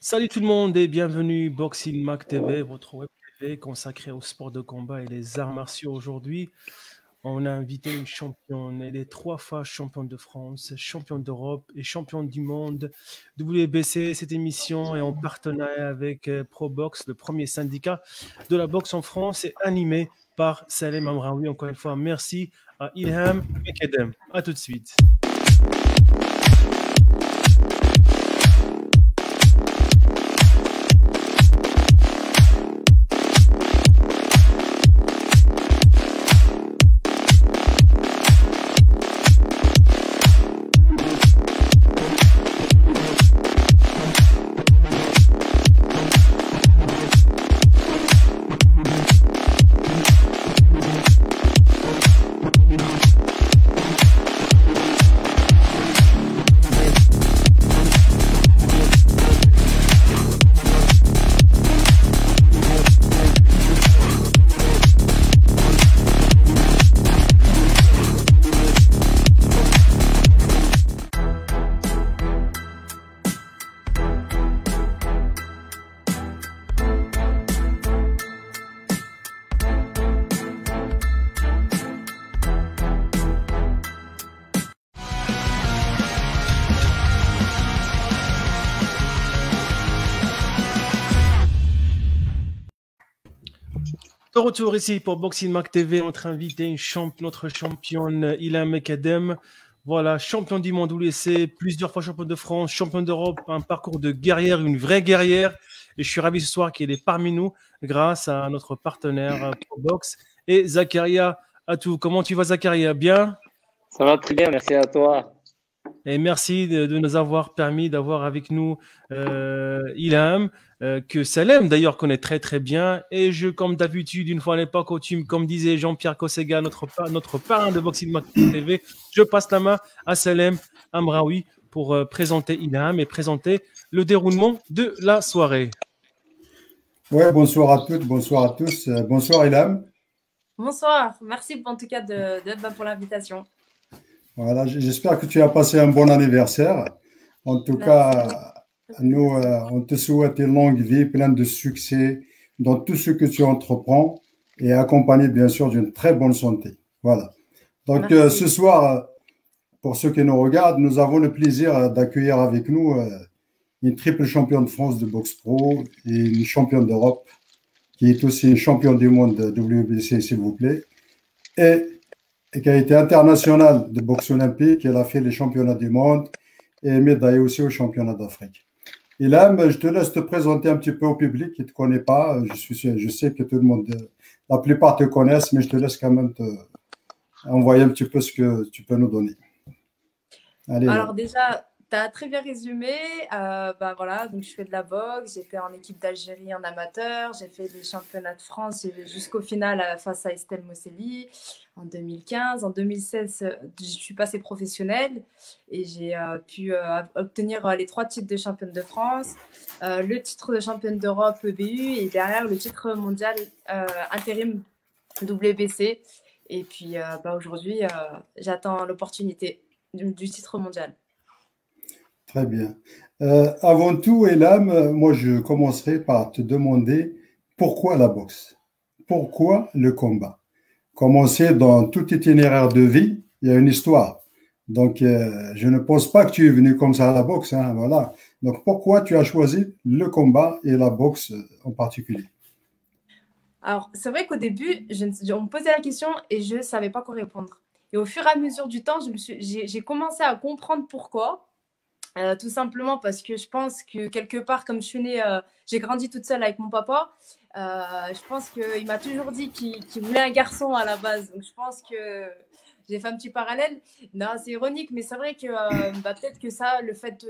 Salut tout le monde et bienvenue Boxing Mac TV, votre web TV consacrée au sport de combat et les arts martiaux. Aujourd'hui, on a invité une championne. Elle est 3 fois championne de France, championne d'Europe et championne du monde. WBC, cette émission est en partenariat avec ProBox, le premier syndicat de la boxe en France, et animée par Salem Amraoui. Encore une fois, merci à Ilham Mekedem. À tout de suite. De retour ici pour Boxing Mac TV, notre invité, notre championne Ilham Mekedem. Voilà, champion du monde WC, plusieurs fois champion de France, champion d'Europe, un parcours de guerrière, une vraie guerrière. Et je suis ravi ce soir qu'elle est parmi nous grâce à notre partenaire ProBox et Zakaria Atou. Comment tu vas, Zakaria? Bien? Ça va très bien, merci à toi. Et merci de nous avoir permis d'avoir avec nous Ilham, que Salem d'ailleurs connaît très très bien. Et je, comme d'habitude, une fois n'est pas coutume, comme disait Jean-Pierre Kossega, notre parrain de Boxing Mac TV, je passe la main à Salem Amraoui pour présenter Ilham et présenter le déroulement de la soirée. Ouais, bonsoir à toutes, bonsoir à tous. Bonsoir Ilham. Bonsoir, merci en tout cas pour l'invitation. Voilà, j'espère que tu as passé un bon anniversaire. En tout cas, nous, on te souhaite une longue vie, plein de succès dans tout ce que tu entreprends et accompagné bien sûr d'une très bonne santé. Voilà. Donc ce soir, pour ceux qui nous regardent, nous avons le plaisir d'accueillir avec nous une triple championne de France de boxe pro et une championne d'Europe qui est aussi une championne du monde de WBC, s'il vous plaît, et qui a été internationale de boxe olympique. Elle a fait les championnats du monde et est médaillée aussi aux championnats d'Afrique. Ilham, je te laisse te présenter un petit peu au public qui ne te connaît pas. Je sais que tout le monde, la plupart te connaissent, mais je te laisse quand même te envoyer un petit peu ce que tu peux nous donner. Allez, alors déjà, tu as très bien résumé. Voilà, donc je fais de la boxe, j'étais en équipe d'Algérie en amateur, j'ai fait les championnats de France jusqu'au final face à Estelle Mosselli en 2015. En 2016, je suis passée professionnelle et j'ai pu obtenir les 3 titres de championne de France, le titre de championne d'Europe EBU et derrière le titre mondial intérim WBC. Et puis aujourd'hui, j'attends l'opportunité du titre mondial. Très bien. Avant tout, Ilham, moi je commencerai par te demander pourquoi la boxe? Pourquoi le combat? Comme on sait, dans tout itinéraire de vie, il y a une histoire. Donc, je ne pense pas que tu es venu comme ça à la boxe. Hein, voilà. Donc, pourquoi tu as choisi le combat et la boxe en particulier? Alors, c'est vrai qu'au début, on me posait la question et je ne savais pas quoi répondre. Et au fur et à mesure du temps, j'ai commencé à comprendre pourquoi. Tout simplement parce que je pense que quelque part, comme je suis née, j'ai grandi toute seule avec mon papa. Je pense qu'il m'a toujours dit qu'il voulait un garçon à la base. Donc, je pense que j'ai fait un petit parallèle. Non, c'est ironique, mais c'est vrai que peut-être que ça, le fait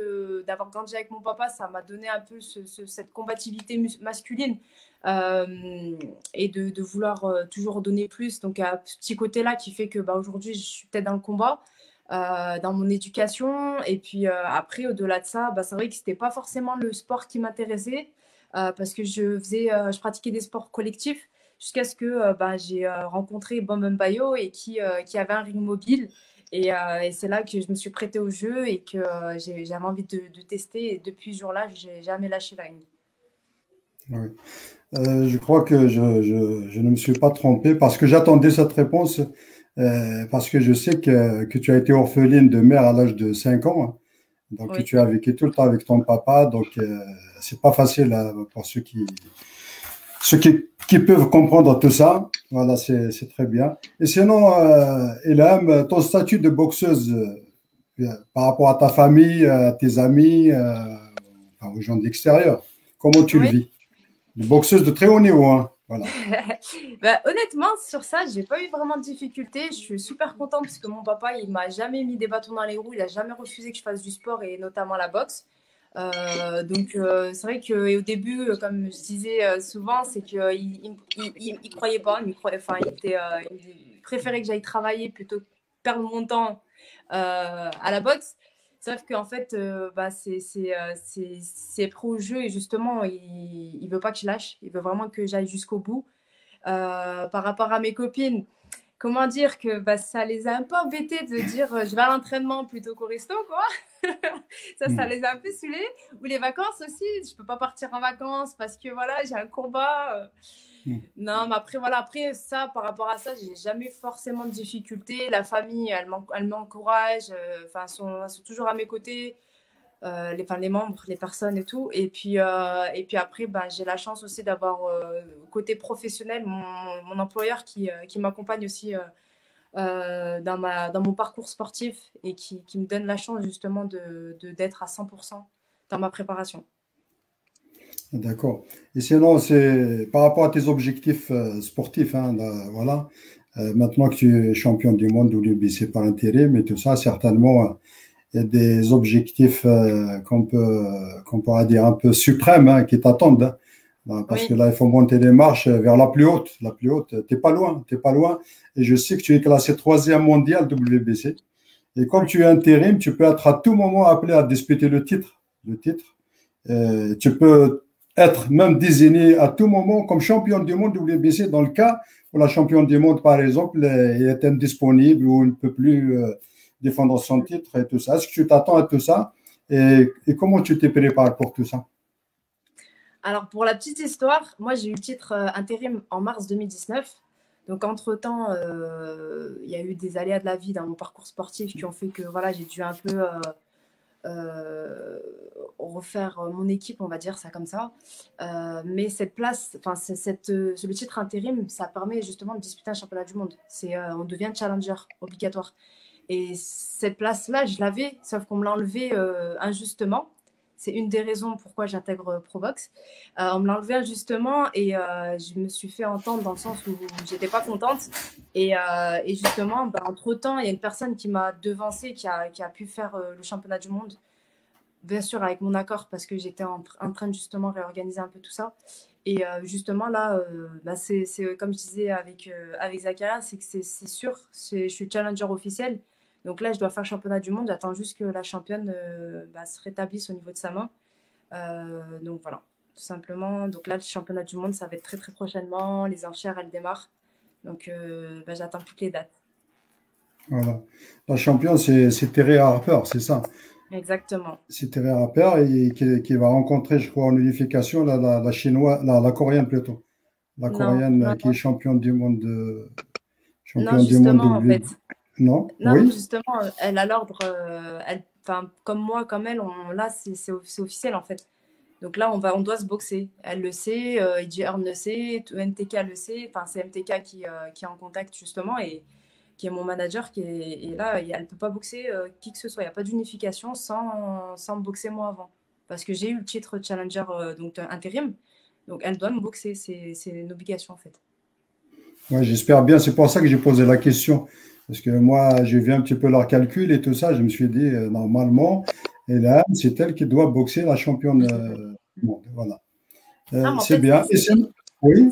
d'avoir grandi avec mon papa, ça m'a donné un peu cette combativité masculine et de vouloir toujours donner plus. Donc, à ce petit côté-là qui fait que aujourd'hui, je suis peut-être dans le combat. Dans mon éducation et puis après au-delà de ça c'est vrai que c'était pas forcément le sport qui m'intéressait parce que je pratiquais des sports collectifs jusqu'à ce que j'ai rencontré Bam Bayo et qui avait un ring mobile Et c'est là que je me suis prêtée au jeu et que j'avais envie de tester. Et depuis ce jour-là, je n'ai jamais lâché la ligne. Oui. Je crois que je ne me suis pas trompé parce que j'attendais cette réponse parce que je sais que tu as été orpheline de mère à l'âge de 5 ans. Hein. Donc, Oui, tu as vécu tout le temps avec ton papa. Donc, c'est pas facile pour ceux qui peuvent comprendre tout ça. Voilà, c'est très bien. Et sinon, Ilham, ton statut de boxeuse par rapport à ta famille, à tes amis, enfin, aux gens de l'extérieur, comment tu le oui. vis? De boxeuse de très haut niveau, hein. Voilà. Bah, honnêtement, sur ça, j'ai pas eu vraiment de difficultés. Je suis super contente parce que mon papa, il m'a jamais mis des bâtons dans les roues. Il a jamais refusé que je fasse du sport et notamment la boxe. Donc, c'est vrai qu'au début, comme je disais souvent, c'est qu'il il croyait pas. Enfin, il préférait que j'aille travailler plutôt que perdre mon temps à la boxe. Sauf qu'en fait, bah, c'est pris au jeu et justement, il veut pas que je lâche. Il veut vraiment que j'aille jusqu'au bout. Par rapport à mes copines, comment dire que bah, ça les a un peu embêtées de dire je vais à l'entraînement plutôt qu'au resto, quoi. Ça les a un peu saoulées. Ou les vacances aussi, je peux pas partir en vacances parce que voilà, j'ai un combat. Non, mais après, voilà, après ça, par rapport à ça, j'ai jamais eu forcément de difficultés. La famille, elle m'encourage, enfin, sont toujours à mes côtés. Les membres, les personnes et tout. Et puis après, ben, j'ai la chance aussi d'avoir, côté professionnel, mon employeur qui m'accompagne aussi dans mon parcours sportif et qui me donne la chance justement d'être à 100% dans ma préparation. D'accord. Et sinon, c'est par rapport à tes objectifs sportifs, hein, voilà. Maintenant que tu es champion du monde WBC par intérim et tout ça, certainement, il y a des objectifs qu'on pourra dire un peu suprêmes hein, qui t'attendent. Hein. Parce que Oui, là, il faut monter les marches vers la plus haute. La plus haute, t'es pas loin, t'es pas loin. Et je sais que tu es classé troisième mondial WBC. Et comme ouais. tu es intérim, tu peux être à tout moment appelé à disputer le titre. Le titre. Tu peux être même désigné à tout moment comme champion du monde WBC dans le cas où la championne du monde, par exemple, est indisponible ou ne peut plus défendre son titre et tout ça. Est-ce que tu t'attends à tout ça et comment tu t'es préparé pour tout ça? Alors, pour la petite histoire, moi, j'ai eu le titre intérim en mars 2019. Donc, entre-temps, il y a eu des aléas de la vie dans mon parcours sportif qui ont fait que voilà, j'ai dû un peu refaire mon équipe, on va dire ça comme ça. Mais cette place, enfin, le titre intérim, ça permet justement de disputer un championnat du monde. On devient challenger obligatoire. Et cette place-là, je l'avais, sauf qu'on me l'a enlevée injustement. C'est une des raisons pourquoi j'intègre Provox. On me l'a enlevé injustement et je me suis fait entendre dans le sens où j'étais pas contente. Et justement, bah, entre-temps, il y a une personne qui m'a devancée, qui a pu faire le championnat du monde. Bien sûr, avec mon accord, parce que j'étais en train de justement réorganiser un peu tout ça. Et justement, là, bah, c'est comme je disais avec Zakaria, c'est que c'est sûr, je suis challenger officiel. Donc là, je dois faire championnat du monde. J'attends juste que la championne bah, se rétablisse au niveau de sa main. Donc voilà, tout simplement. Donc là, le championnat du monde, ça va être très très prochainement. Les enchères, elles démarrent. Donc bah, j'attends toutes les dates. Voilà. La championne, c'est Terry Harper, c'est ça. Exactement. C'est Terry Harper et qui va rencontrer, je crois, en unification la chinoise, la coréenne plutôt. La Non, coréenne non, qui est non, championne du monde justement, en W. fait. Non? Non, Oui? justement, elle a l'ordre, comme moi, comme elle, là, c'est officiel en fait. Donc là, on doit se boxer. Elle le sait, Earn le sait, MTK le sait. Enfin, c'est MTK qui est en contact justement et qui est mon manager et là, elle ne peut pas boxer qui que ce soit. Il n'y a pas d'unification sans me boxer moi avant. Parce que j'ai eu le titre challenger donc intérim. Donc elle doit me boxer. C'est une obligation en fait. Ouais, j'espère bien. C'est pour ça que j'ai posé la question. Parce que moi, j'ai vu un petit peu leur calcul et tout ça. Je me suis dit, normalement, et là, c'est elle qui doit boxer la championne du monde. Voilà. Ah, mais en C'est fait, bien. Oui?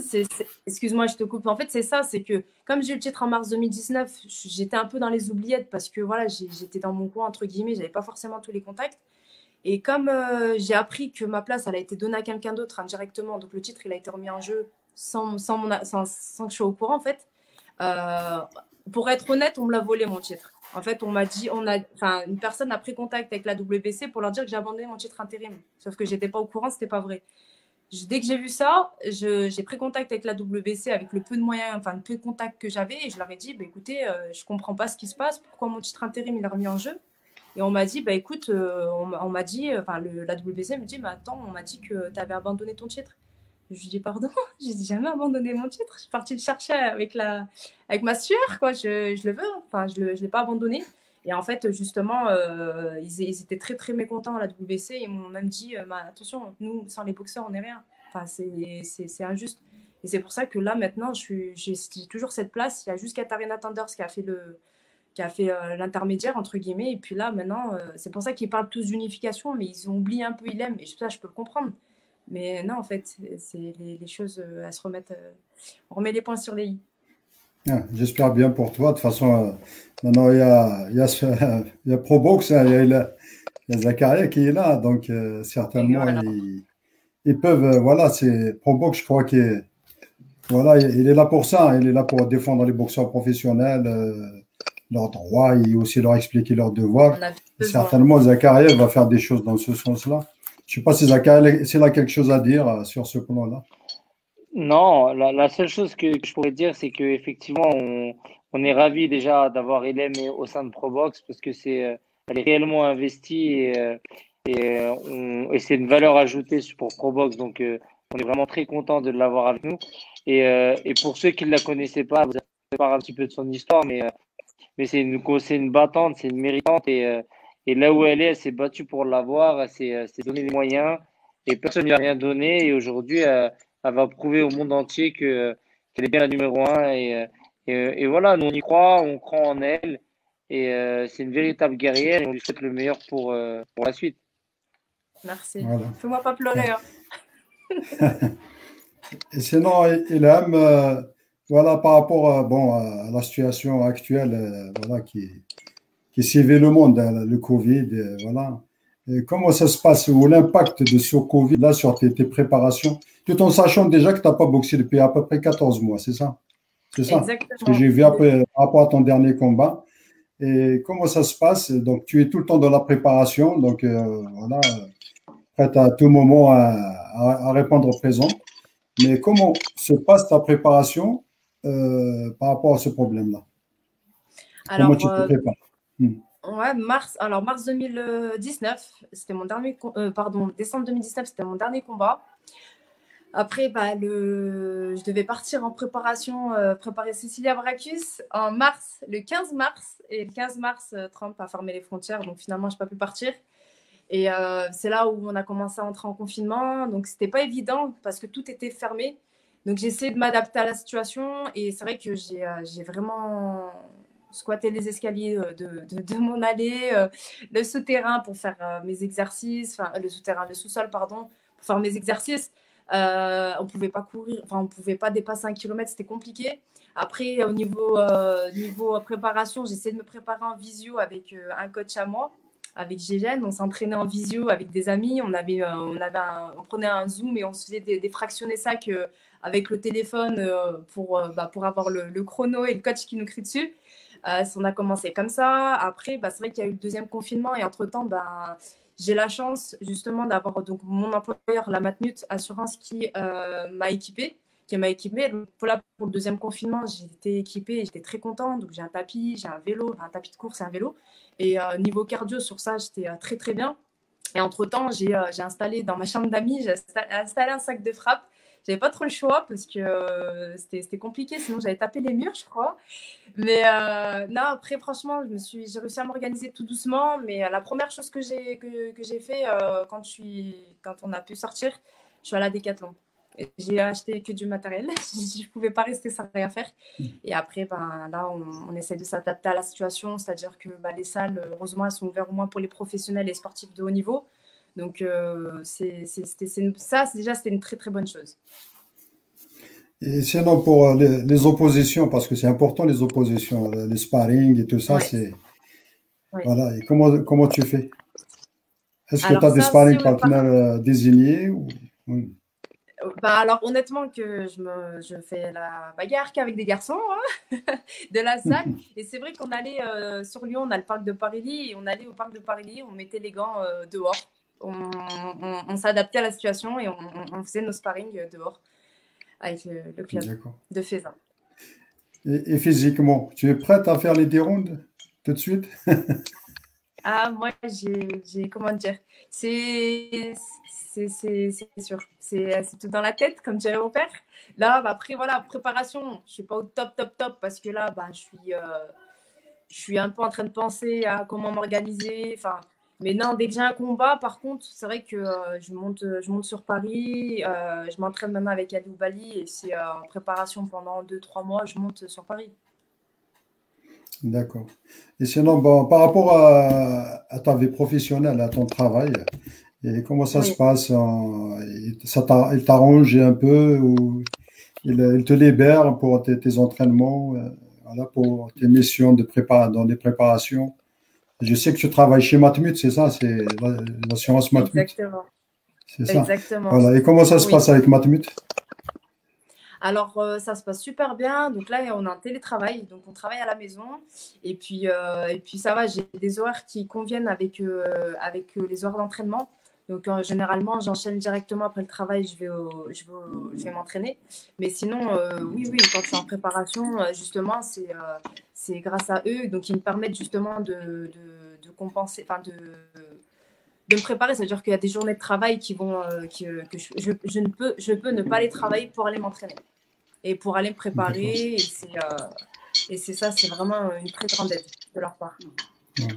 excuse-moi, je te coupe. En fait, c'est ça, c'est que comme j'ai eu le titre en mars 2019, j'étais un peu dans les oubliettes parce que voilà, j'étais dans mon coin, entre guillemets, j'avais pas forcément tous les contacts. Et comme j'ai appris que ma place, elle a été donnée à quelqu'un d'autre indirectement, donc le titre, il a été remis en jeu sans que je sois au courant, en fait. Euh, pour être honnête, on me l'a volé, mon titre. En fait, on m'a dit, une personne a pris contact avec la WBC pour leur dire que j'ai abandonné mon titre intérim. Sauf que j'étais pas au courant, c'était pas vrai. Dès que j'ai vu ça, j'ai pris contact avec la WBC avec le peu de moyens, enfin le peu de contacts que j'avais, et je leur ai dit, bah, écoutez, je comprends pas ce qui se passe, pourquoi mon titre intérim il est remis en jeu. Et on m'a dit, bah écoute, on m'a dit, la WBC me dit, mais attends, on m'a dit que tu avais abandonné ton titre. Je lui dis, pardon, j'ai jamais abandonné mon titre, je suis partie le chercher avec ma sueur, quoi, je le veux, enfin je l'ai pas abandonné. Et en fait, justement, ils étaient très, très mécontents à la WBC. Ils m'ont même dit, attention, nous, sans les boxeurs, on n'est rien. Enfin, c'est injuste. Et c'est pour ça que là, maintenant, j'ai toujours cette place. Il y a juste Katharina Tanders qui a fait l'intermédiaire, entre guillemets. Et puis là, maintenant, c'est pour ça qu'ils parlent tous d'unification, mais ils ont oublié un peu Ilem. Et ça, je peux le comprendre. Mais non, en fait, les choses, elles se remettent. On remet les points sur les i. Ah, j'espère bien pour toi. De toute façon, maintenant, il y a ProBox, hein, il y a Zakaria qui est là. Donc, certainement, Voilà. ils peuvent. Voilà, c'est ProBox, je crois qu'il voilà, il est là pour ça. Hein. Il est là pour défendre les boxeurs professionnels, leurs droits et aussi leur expliquer leurs devoirs. On a Et besoin. certainement, Zakaria va faire des choses dans ce sens-là. Je ne sais pas si Zakaria s'il a quelque chose à dire sur ce plan-là. Non, la seule chose que je pourrais dire, c'est qu'effectivement, on est ravis déjà d'avoir Hélène au sein de Probox parce que elle est réellement investie et c'est une valeur ajoutée pour Probox. Donc, on est vraiment très content de l'avoir avec nous. Et pour ceux qui ne la connaissaient pas, vous allez parler un petit peu de son histoire, mais c'est une battante, c'est une méritante et là où elle s'est battue pour l'avoir, elle s'est donné les moyens et personne ne lui a rien donné. Et aujourd'hui, elle va prouver au monde entier qu'elle est bien la numéro un. Et voilà, nous on y croit, on croit en elle. Et c'est une véritable guerrière et on lui souhaite le meilleur pour la suite. Merci. Voilà. Fais-moi pas pleurer. Hein. Et sinon, Ilham, voilà, par rapport bon, à la situation actuelle voilà, qui sévit le monde, hein, le Covid, voilà. Et comment ça se passe ou l'impact de ce Covid là sur tes préparations, tout en sachant déjà que tu n'as pas boxé depuis à peu près 14 mois, c'est ça? C'est ça? Parce que Exactement. j'ai vu après, par rapport à ton dernier combat. Et comment ça se passe? Donc, tu es tout le temps dans la préparation, donc voilà, prête à tout moment à répondre au présent. Mais comment se passe ta préparation par rapport à ce problème-là? Comment Alors, tu te prépares? ouais, mars 2019, c'était mon dernier, décembre 2019, c'était mon dernier combat. Après, je devais partir en préparation, préparer Cecilia Bracus en mars, le 15 mars. Et le 15 mars, Trump a fermé les frontières, donc finalement, je n'ai pas pu partir. Et c'est là où on a commencé à entrer en confinement. Donc, ce n'était pas évident parce que tout était fermé. Donc, j'ai essayé de m'adapter à la situation. Et c'est vrai que j'ai vraiment squatté les escaliers de mon allée, le souterrain pour faire mes exercices, enfin, le sous-sol, pardon, pour faire mes exercices. On ne pouvait pas courir, enfin, on ne pouvait pas dépasser 1 kilomètre, c'était compliqué. Après, au niveau préparation, j'ai essayé de me préparer en visio avec un coach à moi, avec Gégène. On s'entraînait en visio avec des amis. On prenait un Zoom et on se faisait des fractionnés sacs avec le téléphone pour avoir le chrono et le coach qui nous crie dessus. On a commencé comme ça. Après, c'est vrai qu'il y a eu le deuxième confinement et entre-temps, j'ai la chance justement d'avoir donc mon employeur, la Matmut Assurance, qui m'a équipée. Donc, pour le deuxième confinement, j'ai été équipée et j'étais très contente. Donc, j'ai un tapis, j'ai un vélo, un tapis de course et un vélo. Et niveau cardio, sur ça, j'étais très, très bien. Et entre-temps, j'ai installé dans ma chambre d'amis, j'ai installé un sac de frappe. J'avais pas trop le choix parce que c'était compliqué, sinon j'avais tapé les murs, je crois. Mais non, après, franchement, j'ai réussi à m'organiser tout doucement. Mais la première chose que j'ai fait quand on a pu sortir, je suis allée à Decathlon. J'ai acheté que du matériel. Je ne pouvais pas rester sans rien faire. Et après, là, on essaie de s'adapter à la situation. C'est-à-dire que les salles, heureusement, elles sont ouvertes au moins pour les professionnels et sportifs de haut niveau. Donc, déjà, c'était une très, très bonne chose. Et sinon, pour les oppositions, parce que c'est important, les oppositions, les sparring et tout ça, Ouais. c'est. Ouais. Voilà. Et comment tu fais? Est-ce que Alors, tu as des ça sparring aussi, partenaires désignés ou... Oui. Bah, alors, honnêtement, que je fais la bagarre qu'avec des garçons hein, de la salle. Et c'est vrai qu'on allait sur Lyon, on a le parc de Paris, et on allait au parc de Paris, on mettait les gants dehors. On s'adaptait à la situation et on faisait nos sparring dehors avec le club D'accord. de Faisin. Et physiquement, tu es prête à faire les 10 rounds tout de suite? Ah, moi, comment dire, c'est sûr. C'est tout dans la tête, comme dirait mon père. Là, bah, après, voilà, préparation, je suis pas au top, top, top, parce que là, bah, je suis un peu en train de penser à comment m'organiser. Enfin, mais non, dès que j'ai un combat, par contre, c'est vrai que je monte sur Paris. Je m'entraîne maintenant avec Ali Bali et c'est en préparation pendant 2-3 mois, je monte sur Paris. D'accord. Et sinon, bon, par rapport à ta vie professionnelle, à ton travail, et comment ça se Oui. passe? Il t'arrange un peu ou il te libère pour tes entraînements, voilà, pour tes missions dans les préparations? Je sais que tu travailles chez Matmut, c'est ça? C'est l'assurance Matmut, Exactement. c'est ça? Exactement. Voilà. Et comment ça se Oui. passe avec Matmut? Alors, ça se passe super bien. Donc là, on a un télétravail. Donc, on travaille à la maison. Et puis ça va, j'ai des horaires qui conviennent avec les horaires d'entraînement. Donc, généralement, j'enchaîne directement après le travail, je vais m'entraîner. Mais sinon, oui, oui, quand je suis en préparation, justement, c'est grâce à eux. Donc, ils me permettent justement de compenser, enfin, de me préparer. C'est-à-dire qu'il y a des journées de travail qui vont, que je peux ne pas les travailler pour aller m'entraîner et pour aller me D'accord. préparer. Et c'est ça, c'est vraiment une très grande aide de leur part. Ouais.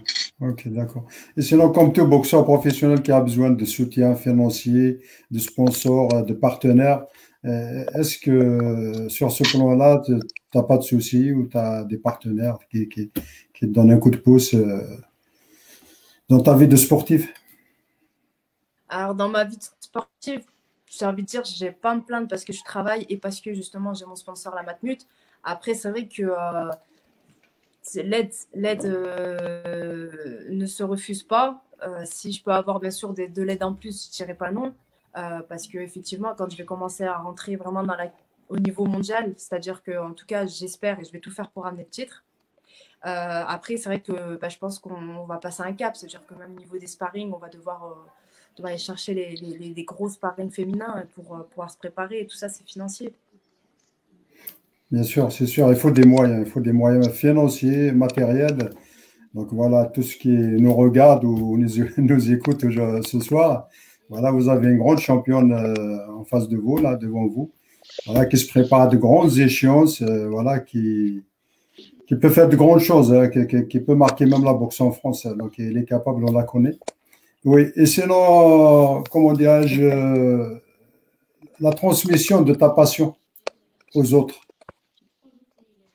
Ok, d'accord. Et sinon, comme tout boxeur professionnel qui a besoin de soutien financier, de sponsors, de partenaires, est-ce que sur ce plan-là, tu n'as pas de soucis ou tu as des partenaires qui te donnent un coup de pouce dans ta vie de sportif? Alors, dans ma vie sportive, j'ai envie de dire, je n'ai pas à me plaindre parce que je travaille et parce que justement, j'ai mon sponsor, la Matmut. Après, c'est vrai que l'aide ne se refuse pas. Si je peux avoir bien sûr de l'aide en plus, je ne dirais pas non. Parce que effectivement, quand je vais commencer à rentrer vraiment au niveau mondial, c'est-à-dire que en tout cas, j'espère et je vais tout faire pour ramener le titre. Après, c'est vrai que bah, je pense qu'on va passer un cap, c'est-à-dire que même au niveau des sparring, on va devoir aller chercher les gros sparring féminins pour pouvoir se préparer et tout ça, c'est financier. Bien sûr, c'est sûr, il faut des moyens financiers, matériels. Donc voilà, tout ce qui nous regarde ou nous écoute ce soir, voilà, vous avez une grande championne en face de vous, là, devant vous, voilà, qui se prépare à de grandes échéances, voilà, qui peut faire de grandes choses, hein, qui peut marquer même la boxe en France. Donc il est capable, on la connaît. Oui, et sinon, comment dirais-je, la transmission de ta passion aux autres.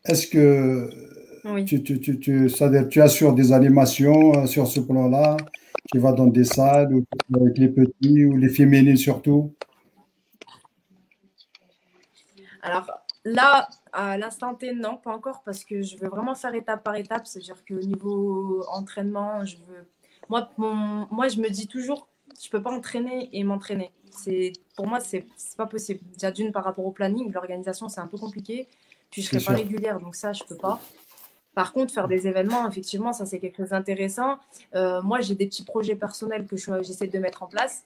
Est-ce que Oui. c'est-à-dire, tu assures des animations sur ce plan-là? Tu vas dans des salles ou avec les petits ou les féminines surtout? Alors là, à l'instant T, non, pas encore, parce que je veux vraiment faire étape par étape. C'est-à-dire qu'au niveau entraînement, moi, je me dis toujours, je ne peux pas entraîner et m'entraîner. Pour moi, c'est pas possible. Déjà d'une, par rapport au planning, l'organisation, c'est un peu compliqué. Puis je C'est serai pas sûr. régulière, donc ça, je peux pas. Par contre, faire des événements, effectivement, ça, c'est quelque chose d'intéressant. Moi, j'ai des petits projets personnels que j'essaie de mettre en place.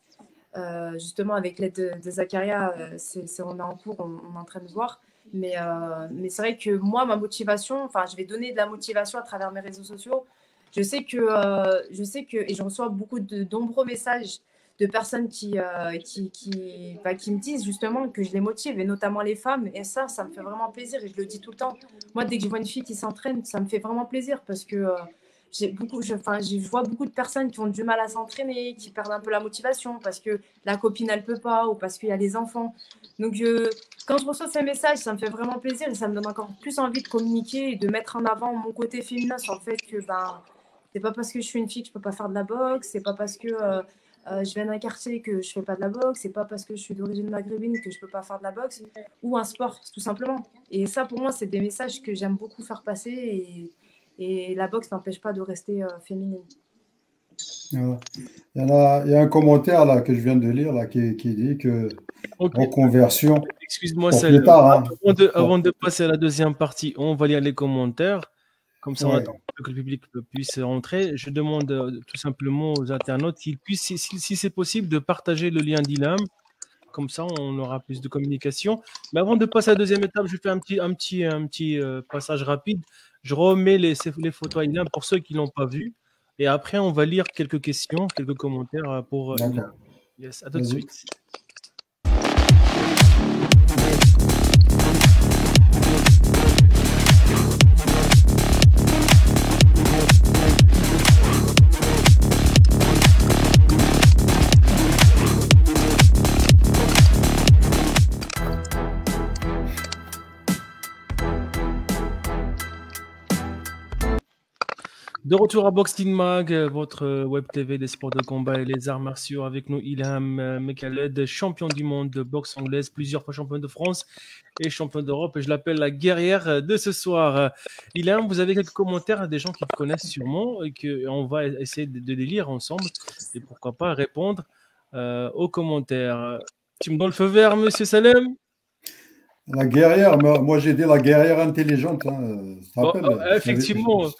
Justement, avec l'aide de Zakaria, on est en cours, on est en train de voir. Mais c'est vrai que moi, ma motivation, enfin, je vais donner de la motivation à travers mes réseaux sociaux. Et je reçois de nombreux messages de personnes qui me disent justement que je les motive, et notamment les femmes. Et ça me fait vraiment plaisir, et je le dis tout le temps. Moi, dès que je vois une fille qui s'entraîne, ça me fait vraiment plaisir parce que je vois beaucoup de personnes qui ont du mal à s'entraîner, qui perdent un peu la motivation parce que la copine, elle peut pas ou parce qu'il y a les enfants. Donc, quand je reçois ces messages, ça me fait vraiment plaisir et ça me donne encore plus envie de communiquer et de mettre en avant mon côté féminin sur le fait que c'est pas parce que je suis une fille que je peux pas faire de la boxe, c'est pas parce que je viens d'un quartier que je fais pas de la boxe, c'est pas parce que je suis d'origine maghrébine que je peux pas faire de la boxe ou un sport, tout simplement. Et ça, pour moi, c'est des messages que j'aime beaucoup faire passer et la boxe n'empêche pas de rester féminine. Voilà. Il y a un commentaire là que je viens de lire là qui dit que reconversion. Excuse-moi, Pour Salim. plus tard, hein. Avant de passer à la deuxième partie, on va lire les commentaires. Comme ça, on Ouais. attend que le public puisse rentrer. Je demande tout simplement aux internautes s'ils puissent, si c'est possible, de partager le lien d'Ilam. Comme ça, on aura plus de communication. Mais avant de passer à la deuxième étape, je fais un petit passage rapide. Je remets les photos à Ilam pour ceux qui ne l'ont pas vu. Et après, on va lire quelques questions, quelques commentaires pour Ilam. D'accord. Yes, à tout de Vas-y. suite. De retour à Boxing Mag, votre web TV des sports de combat et les arts martiaux. Avec nous, Ilham Mekhaled, champion du monde de boxe anglaise, plusieurs fois champion de France et champion d'Europe. Et je l'appelle la guerrière de ce soir. Ilham, vous avez quelques commentaires des gens qui te connaissent sûrement et qu'on va essayer de les lire ensemble et pourquoi pas répondre aux commentaires. Tu me donnes le feu vert, monsieur Salem? La guerrière, moi j'ai dit la guerrière intelligente. Hein. Tu te rappelles? Effectivement.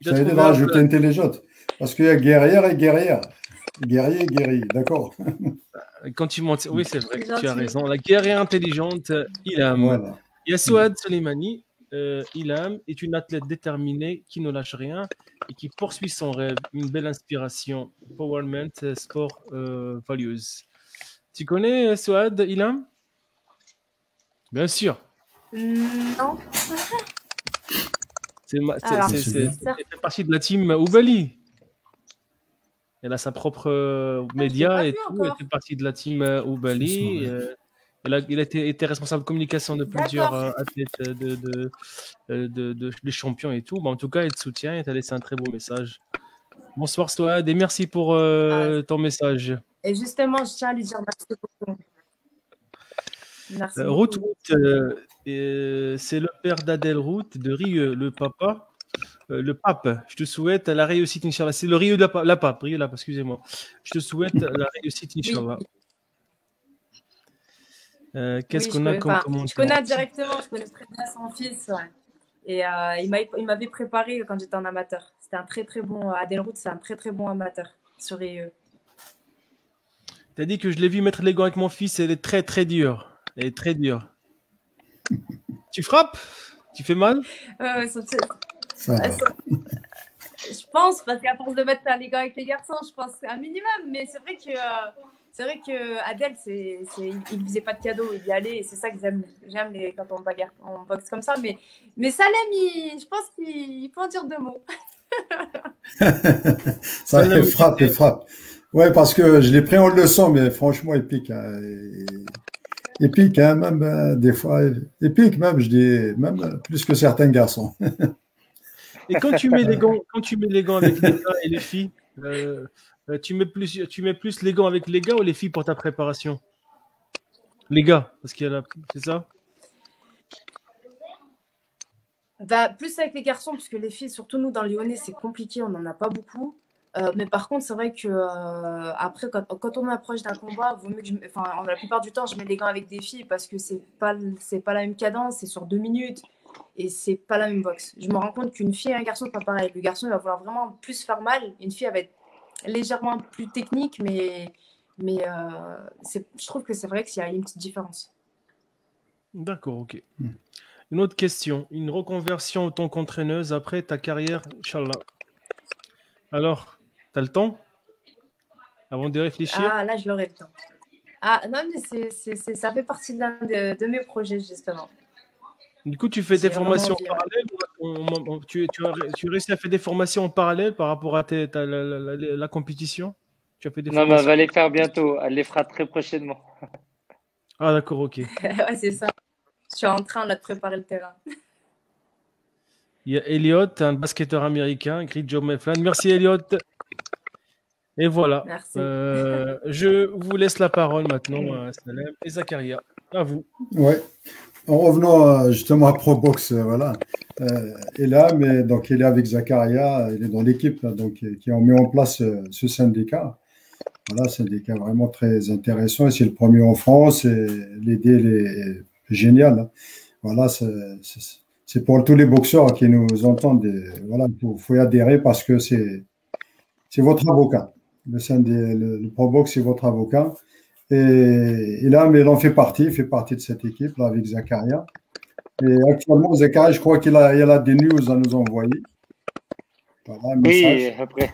Ça veut dire de rajouter intelligente. Parce qu'il y a guerrière et guerrière. Guerrier et guerrier, d'accord. Quand tu montes, oui, c'est vrai que tu as raison. La guerrière intelligente, Ilham. Voilà. Il y a Souad Soleimani. Ilham est une athlète déterminée qui ne lâche rien et qui poursuit son rêve. Une belle inspiration. Empowerment, sport, values. Tu connais Souad, Ilham? Bien sûr. Non. Elle fait partie de la team Oubali. Elle a sa propre média et tout. Elle fait partie de la team Oubali. Elle a été responsable de communication de plusieurs athlètes, des champions et tout. Mais en tout cas, elle te soutient et t'a laissé un très beau message. Bonsoir, Souad, et merci pour ton message. Et justement, je tiens à lui dire merci beaucoup. Merci Ruth, c'est le père d'Adèle Ruth de Rieux, le papa. Le pape, je te souhaite la réussite, Inch'Allah. C'est le Rieux de la pape, Rieux là, excusez-moi. Je te souhaite la réussite, Inch'Allah. Qu'est-ce qu'on a comme commentaire? Je connais directement, je connais très bien son fils. Ouais. Et il m'avait préparé quand j'étais en amateur. C'était un très très bon. Adèle Ruth, c'est un très très bon amateur sur Rieux. Tu as dit que je l'ai vu mettre les gants avec mon fils, elle est très très dure. Elle est très dure. Tu frappes? Tu fais mal? Je pense, parce qu'à force de mettre les gants avec les garçons, je pense un minimum. Mais c'est vrai que Adèle, il faisait pas de cadeaux, il y allait. Et c'est ça que j'aime quand on bagarre, on boxe comme ça. Mais Salem, je pense qu'il peut en dire deux mots. Ça, il frappe. Ouais, parce que je l'ai pris en leçon, mais franchement, il pique. Hein. Il pique, hein, même des fois. Il pique même, je dis, même plus que certains garçons. Et quand tu mets les gants avec les gars et les filles, tu mets plus les gants avec les gars ou les filles pour ta préparation? Les gars, parce qu'il y a c'est ça? Bah, plus avec les garçons, parce que les filles, surtout nous dans le Lyonnais, c'est compliqué, on n'en a pas beaucoup. Mais par contre, c'est vrai que après, quand on approche d'un combat, vaut mieux que la plupart du temps, je mets les gants avec des filles parce que c'est pas la même cadence, c'est sur 2 minutes et c'est pas la même boxe. Je me rends compte qu'une fille et un garçon, c'est pas pareil. Le garçon, il va vouloir vraiment plus faire mal. Une fille, elle va être légèrement plus technique, mais je trouve que c'est vrai qu'il y a une petite différence. D'accord, ok. Une autre question. Une reconversion en tant qu'entraîneuse après ta carrière, Inch'Allah. Alors, tu as le temps avant de réfléchir? Ah, là, je l'aurai le temps. Ah, non, mais ça fait partie de mes projets, justement. Du coup, tu fais des formations en parallèle? Tu réussis à faire des formations en parallèle par rapport à la compétition? Tu as fait des non, mais elle va les faire bientôt. Elle les fera très prochainement. Ah, d'accord, ok. Ouais, c'est ça. Je suis en train de préparer le terrain. Il y a Elliot, un basketteur américain, écrit Joe Meflan. Merci, Elliot. Et voilà. Merci. Je vous laisse la parole maintenant, Salem et Zakaria. À vous. Ouais. En revenant justement à ProBox, voilà. Et là, il est avec Zakaria, il est dans l'équipe donc qui a mis en place ce syndicat. Voilà, c'est des cas vraiment très intéressants et c'est le premier en France et l'idée est géniale, hein. Voilà, c'est pour tous les boxeurs qui nous entendent. Voilà, faut y adhérer parce que c'est votre avocat. Le Pro Box, c'est votre avocat. Et là, mais il en fait partie, il fait partie de cette équipe là, avec Zakaria. Et actuellement, Zakaria, je crois il a des news à nous envoyer. Voilà, un Oui, message. après,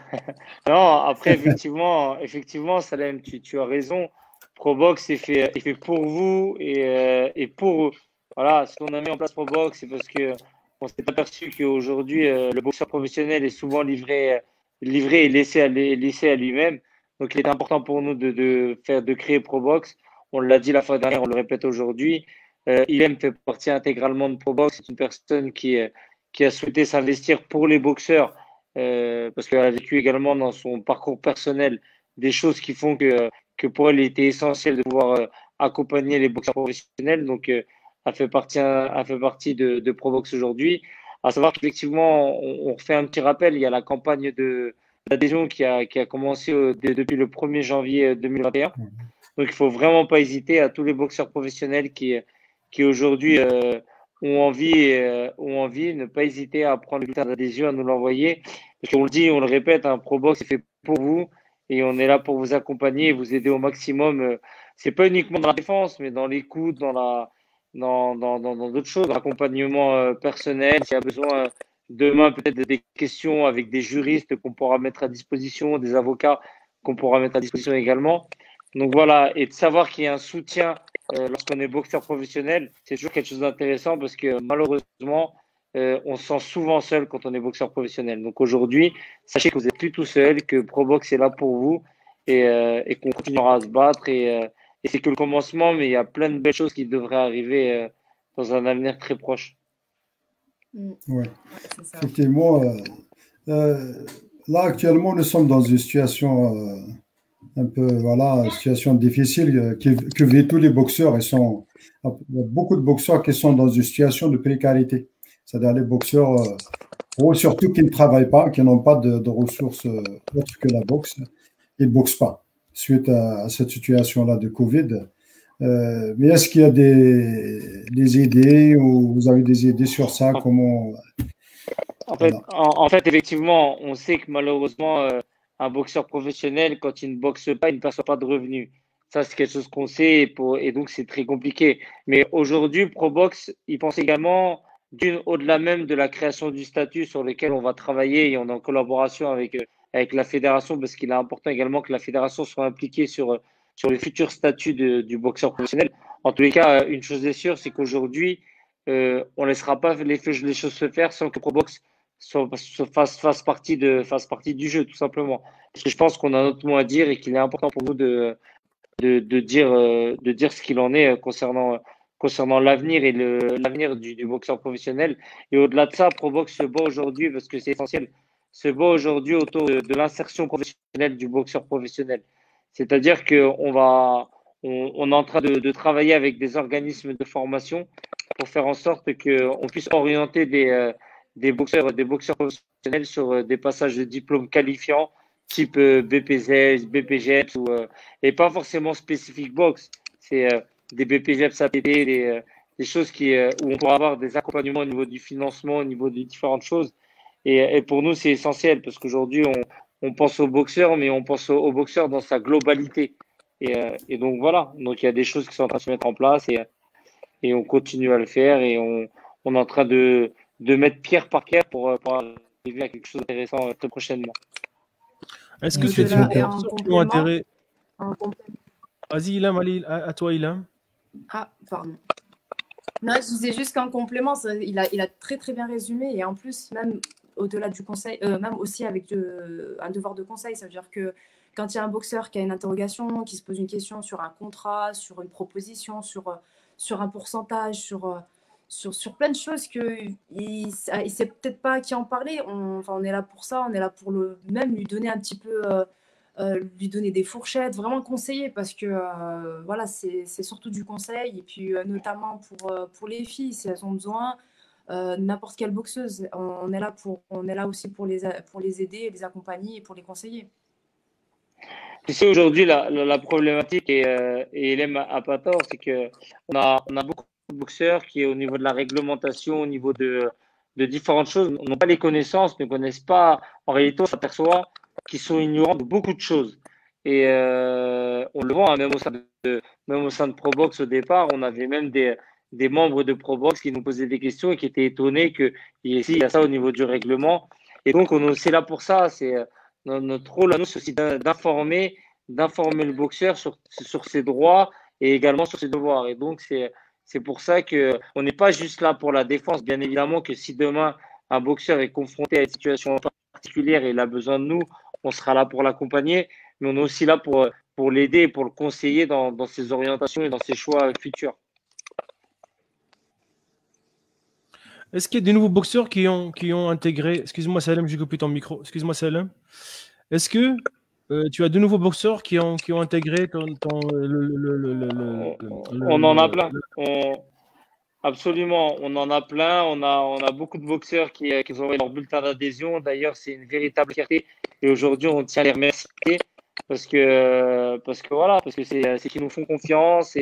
non, après, effectivement, Salem, tu as raison. Probox est fait pour vous et pour eux. Voilà, si on a mis en place Probox, c'est parce que on s'est aperçu qu'aujourd'hui, le boxeur professionnel est souvent livré et laissé à lui-même. Donc, il est important pour nous de créer Probox. On l'a dit la fois dernière, on le répète aujourd'hui. Ilem fait partie intégralement de Probox. C'est une personne qui a souhaité s'investir pour les boxeurs parce qu'elle a vécu également dans son parcours personnel des choses qui font que pour elle, il était essentiel de pouvoir accompagner les boxeurs professionnels. Donc, elle fait partie de Probox aujourd'hui. À savoir qu'effectivement, on refait un petit rappel, il y a la campagne d'adhésion qui a commencé depuis le 1er janvier 2021. Donc, il faut vraiment pas hésiter à tous les boxeurs professionnels qui aujourd'hui ont envie, ne pas hésiter à prendre le bulletin d'adhésion, à nous l'envoyer. Parce qu'on le dit, on le répète, un Probox est fait pour vous et on est là pour vous accompagner et vous aider au maximum. C'est pas uniquement dans la défense, mais dans l'écoute, dans d'autres choses, dans l'accompagnement personnel. S'il y a besoin demain peut-être des questions avec des juristes qu'on pourra mettre à disposition, des avocats qu'on pourra mettre à disposition également. Donc voilà, et de savoir qu'il y a un soutien lorsqu'on est boxeur professionnel, c'est toujours quelque chose d'intéressant parce que malheureusement, on se sent souvent seul quand on est boxeur professionnel. Donc aujourd'hui, sachez que vous n'êtes plus tout seul, que Probox est là pour vous et qu'on continuera à se battre. Et c'est que le commencement, mais il y a plein de belles choses qui devraient arriver dans un avenir très proche. Ouais. Ouais, c'est ça. Effectivement, euh, là, actuellement, nous sommes dans une situation un peu, voilà, situation difficile que vivent tous les boxeurs. Il y a beaucoup de boxeurs qui sont dans une situation de précarité. C'est-à-dire les boxeurs, ou surtout qui ne travaillent pas, qui n'ont pas de ressources autres que la boxe, ils ne boxent pas suite à cette situation-là de Covid. Mais est-ce qu'il y a des idées ou vous avez des idées sur ça? Comment, voilà. En fait, effectivement, on sait que malheureusement, un boxeur professionnel, quand il ne boxe pas, il ne perçoit pas de revenus. Ça, c'est quelque chose qu'on sait et donc c'est très compliqué. Mais aujourd'hui, Probox, il pense également au-delà même de la création du statut sur lequel on va travailler et on est en collaboration avec la fédération parce qu'il est important également que la fédération soit impliquée sur le futur statut du boxeur professionnel. En tous les cas, une chose est sûre, c'est qu'aujourd'hui, on ne laissera pas les choses se faire sans que Probox fasse partie du jeu, tout simplement. Parce que je pense qu'on a notre mot à dire et qu'il est important pour nous de dire ce qu'il en est concernant l'avenir et l'avenir du boxeur professionnel. Et au-delà de ça, Probox se bat aujourd'hui, parce que c'est essentiel, se bat aujourd'hui autour de l'insertion professionnelle du boxeur professionnel. C'est-à-dire on est en train de travailler avec des organismes de formation pour faire en sorte qu'on puisse orienter des boxeurs professionnels sur des passages de diplômes qualifiants type BPZ, BPGEPS et pas forcément spécifique boxe. C'est des BPGEPS APT, des choses où on pourra avoir des accompagnements au niveau du financement, au niveau des différentes choses. Et pour nous, c'est essentiel parce qu'aujourd'hui, on pense aux boxeurs, mais on pense aux boxeurs dans sa globalité. Et donc voilà, donc il y a des choses qui sont en train de se mettre en place et on continue à le faire et on est en train de mettre pierre par pierre pour arriver à quelque chose d'intéressant très prochainement. Est-ce Et que tu as cela des est en boxeurs qui ont complément. intérêt? En complément. Vas-y, Ilham, allez, à toi, Ilham. Ah, pardon. Non, je disais juste qu'en complément, il a très très bien résumé et en plus, même au-delà du conseil, même aussi avec un devoir de conseil, ça veut dire que quand il y a un boxeur qui a une interrogation, qui se pose une question sur un contrat, sur une proposition, sur un pourcentage, sur plein de choses qu'il ne sait peut-être pas à qui en parler, on est là pour ça, on est là pour même lui donner un petit peu lui donner des fourchettes, vraiment conseiller parce que voilà, c'est surtout du conseil et puis notamment pour les filles, si elles ont besoin, n'importe quelle boxeuse, on est là aussi pour les aider, les accompagner et pour les conseiller. Tu sais, aujourd'hui, la problématique, et Hélène a pas tort, c'est que on a beaucoup de boxeurs qui, au niveau de la réglementation, au niveau de différentes choses, n'ont pas les connaissances, ne connaissent pas. En réalité, on s'aperçoit qu'ils sont ignorants de beaucoup de choses. Et on le voit, hein, même au sein de Probox au départ, on avait même des membres de Probox qui nous posaient des questions et qui étaient étonnés que ici, il y a ça au niveau du règlement. Et donc, c'est là pour ça. C'est notre rôle à nous, c'est aussi d'informer le boxeur sur ses droits et également sur ses devoirs. Et donc, c'est pour ça que on n'est pas juste là pour la défense. Bien évidemment que si demain un boxeur est confronté à une situation particulière et il a besoin de nous, on sera là pour l'accompagner, mais on est aussi là pour l'aider et pour le conseiller dans ses orientations et dans ses choix futurs. Est-ce qu'il y a des nouveaux boxeurs qui ont intégré... Excuse-moi, Salem, j'ai coupé ton micro. Excuse-moi, Salem. Est-ce que tu as de nouveaux boxeurs qui ont intégré On en a plein. Absolument, on en a plein. On a beaucoup de boxeurs qui ont envoyé leur bulletin d'adhésion. D'ailleurs, c'est une véritable fierté. Et aujourd'hui, on tient à les remercier parce que c'est qu'ils nous font confiance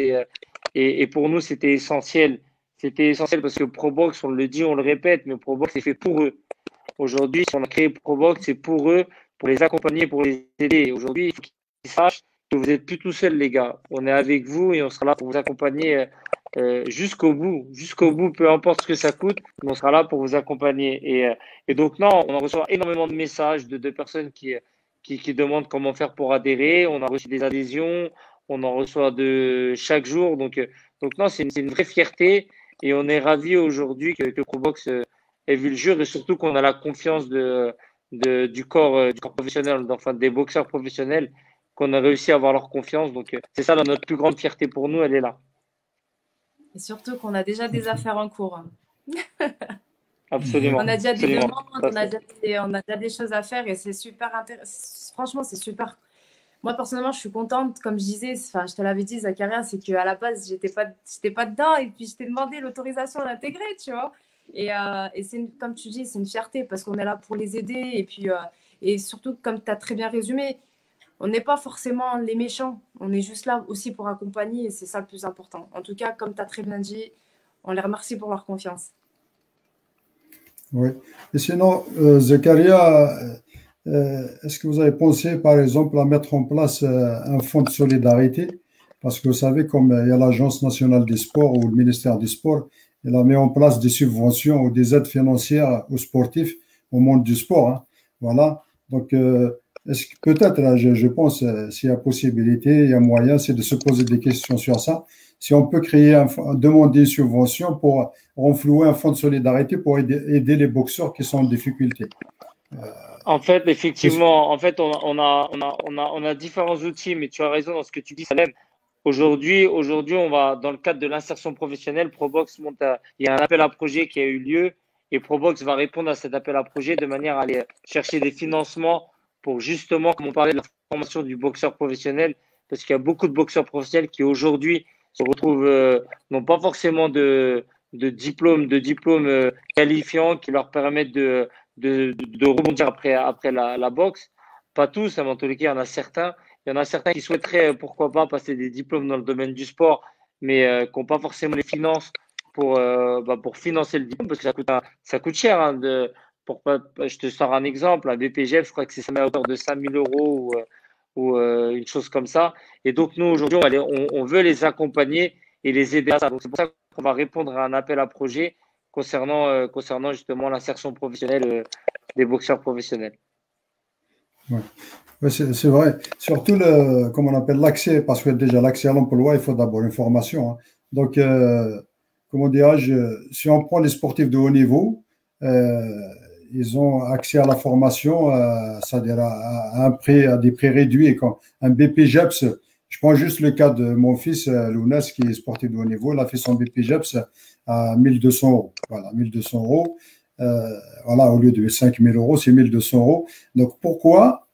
et pour nous, c'était essentiel. C'était essentiel parce que Probox, on le dit, on le répète, mais Probox est fait pour eux. Aujourd'hui, si on a créé Probox, c'est pour eux, pour les accompagner, pour les aider. Aujourd'hui, il faut qu'ils sachent que vous n'êtes plus tout seuls, les gars. On est avec vous et on sera là pour vous accompagner jusqu'au bout, peu importe ce que ça coûte, mais on sera là pour vous accompagner. Et donc, non, on reçoit énormément de messages de personnes qui demandent comment faire pour adhérer. On a reçu des adhésions, on en reçoit de chaque jour. Donc non, c'est une vraie fierté et on est ravis aujourd'hui que Probox ait vu le jour et surtout qu'on a la confiance du corps professionnel, enfin des boxeurs professionnels, qu'on a réussi à avoir leur confiance. Donc, c'est ça notre plus grande fierté pour nous, elle est là. Et surtout qu'on a déjà des affaires en cours. Absolument. On a déjà des absolument. demandes, on a déjà des choses à faire et c'est super intéressant. Franchement, c'est super. Moi, personnellement, je suis contente. Comme je disais, je te l'avais dit, Zakaria, c'est qu'à la base, j'étais pas dedans et puis je t'ai demandé l'autorisation d'intégrer, tu vois. Et comme tu dis, c'est une fierté parce qu'on est là pour les aider. Et puis, et surtout, comme tu as très bien résumé, on n'est pas forcément les méchants. On est juste là aussi pour accompagner et c'est ça le plus important. En tout cas, comme tu as très bien dit, on les remercie pour leur confiance. Oui. Et sinon, Zakaria, est-ce que vous avez pensé, par exemple, à mettre en place un fonds de solidarité? Parce que vous savez, comme il y a l'Agence nationale des sports ou le ministère des sports, il a mis en place des subventions ou des aides financières aux sportifs, au monde du sport. Hein. Voilà. Donc, est-ce que peut-être, là, je pense, s'il y a possibilité, il y a moyen, c'est de se poser des questions sur ça. Si on peut demander une subvention pour renflouer un fonds de solidarité pour aider les boxeurs qui sont en difficulté. En fait, effectivement, on a différents outils, mais tu as raison dans ce que tu dis, Salem. Aujourd'hui, on va, dans le cadre de l'insertion professionnelle, Probox il y a un appel à projet qui a eu lieu et Probox va répondre à cet appel à projet de manière à aller chercher des financements pour justement, comme on parlait de la formation du boxeur professionnel, parce qu'il y a beaucoup de boxeurs professionnels qui aujourd'hui se retrouvent, n'ont pas forcément de diplôme qualifiant qui leur permettent de rebondir après la boxe. Pas tous, mais en tous les cas, il y en a certains. Il y en a certains qui souhaiteraient, pourquoi pas, passer des diplômes dans le domaine du sport, mais qui n'ont pas forcément les finances pour financer le diplôme, parce que ça coûte cher. Hein, je te sors un exemple, un BPGF, je crois que c'est à hauteur de 5 000 € ou une chose comme ça. Et donc, nous, aujourd'hui, on veut les accompagner et les aider à ça. Donc, c'est pour ça qu'on va répondre à un appel à projet concernant justement l'insertion professionnelle des boxeurs professionnels. Ouais. Oui, c'est vrai. Surtout, comme on appelle l'accès, parce que déjà l'accès à l'emploi, il faut d'abord une formation. Hein. Donc, comment dirais-je, si on prend les sportifs de haut niveau, ils ont accès à la formation, c'est-à-dire à des prix réduits. Quand un BP-JEPS, je prends juste le cas de mon fils, Lounas, qui est sportif de haut niveau, il a fait son BP-JEPS à 1 200 €. Voilà, 1 200 €. Voilà, au lieu de 5 000 €, c'est 1 200 €. Donc, pourquoi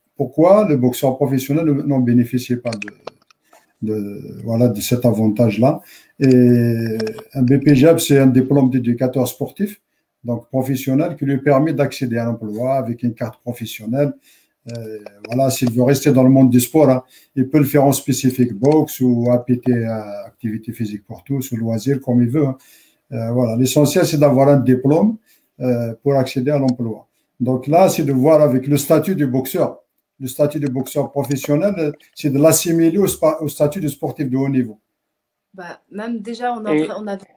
le boxeur professionnel n'en bénéficie pas de cet avantage-là? Et un BPJEP, c'est un diplôme d'éducateur sportif, donc professionnel, qui lui permet d'accéder à l'emploi avec une carte professionnelle. Voilà, s'il veut rester dans le monde du sport, hein, il peut le faire en spécifique boxe ou APT, activité physique pour tous, ou loisir, comme il veut, hein. Voilà, l'essentiel, c'est d'avoir un diplôme pour accéder à l'emploi. Donc là, c'est de voir avec le statut du boxeur. Le statut de boxeur professionnel, c'est de l'assimiler au statut de sportif de haut niveau. Bah, même déjà, Et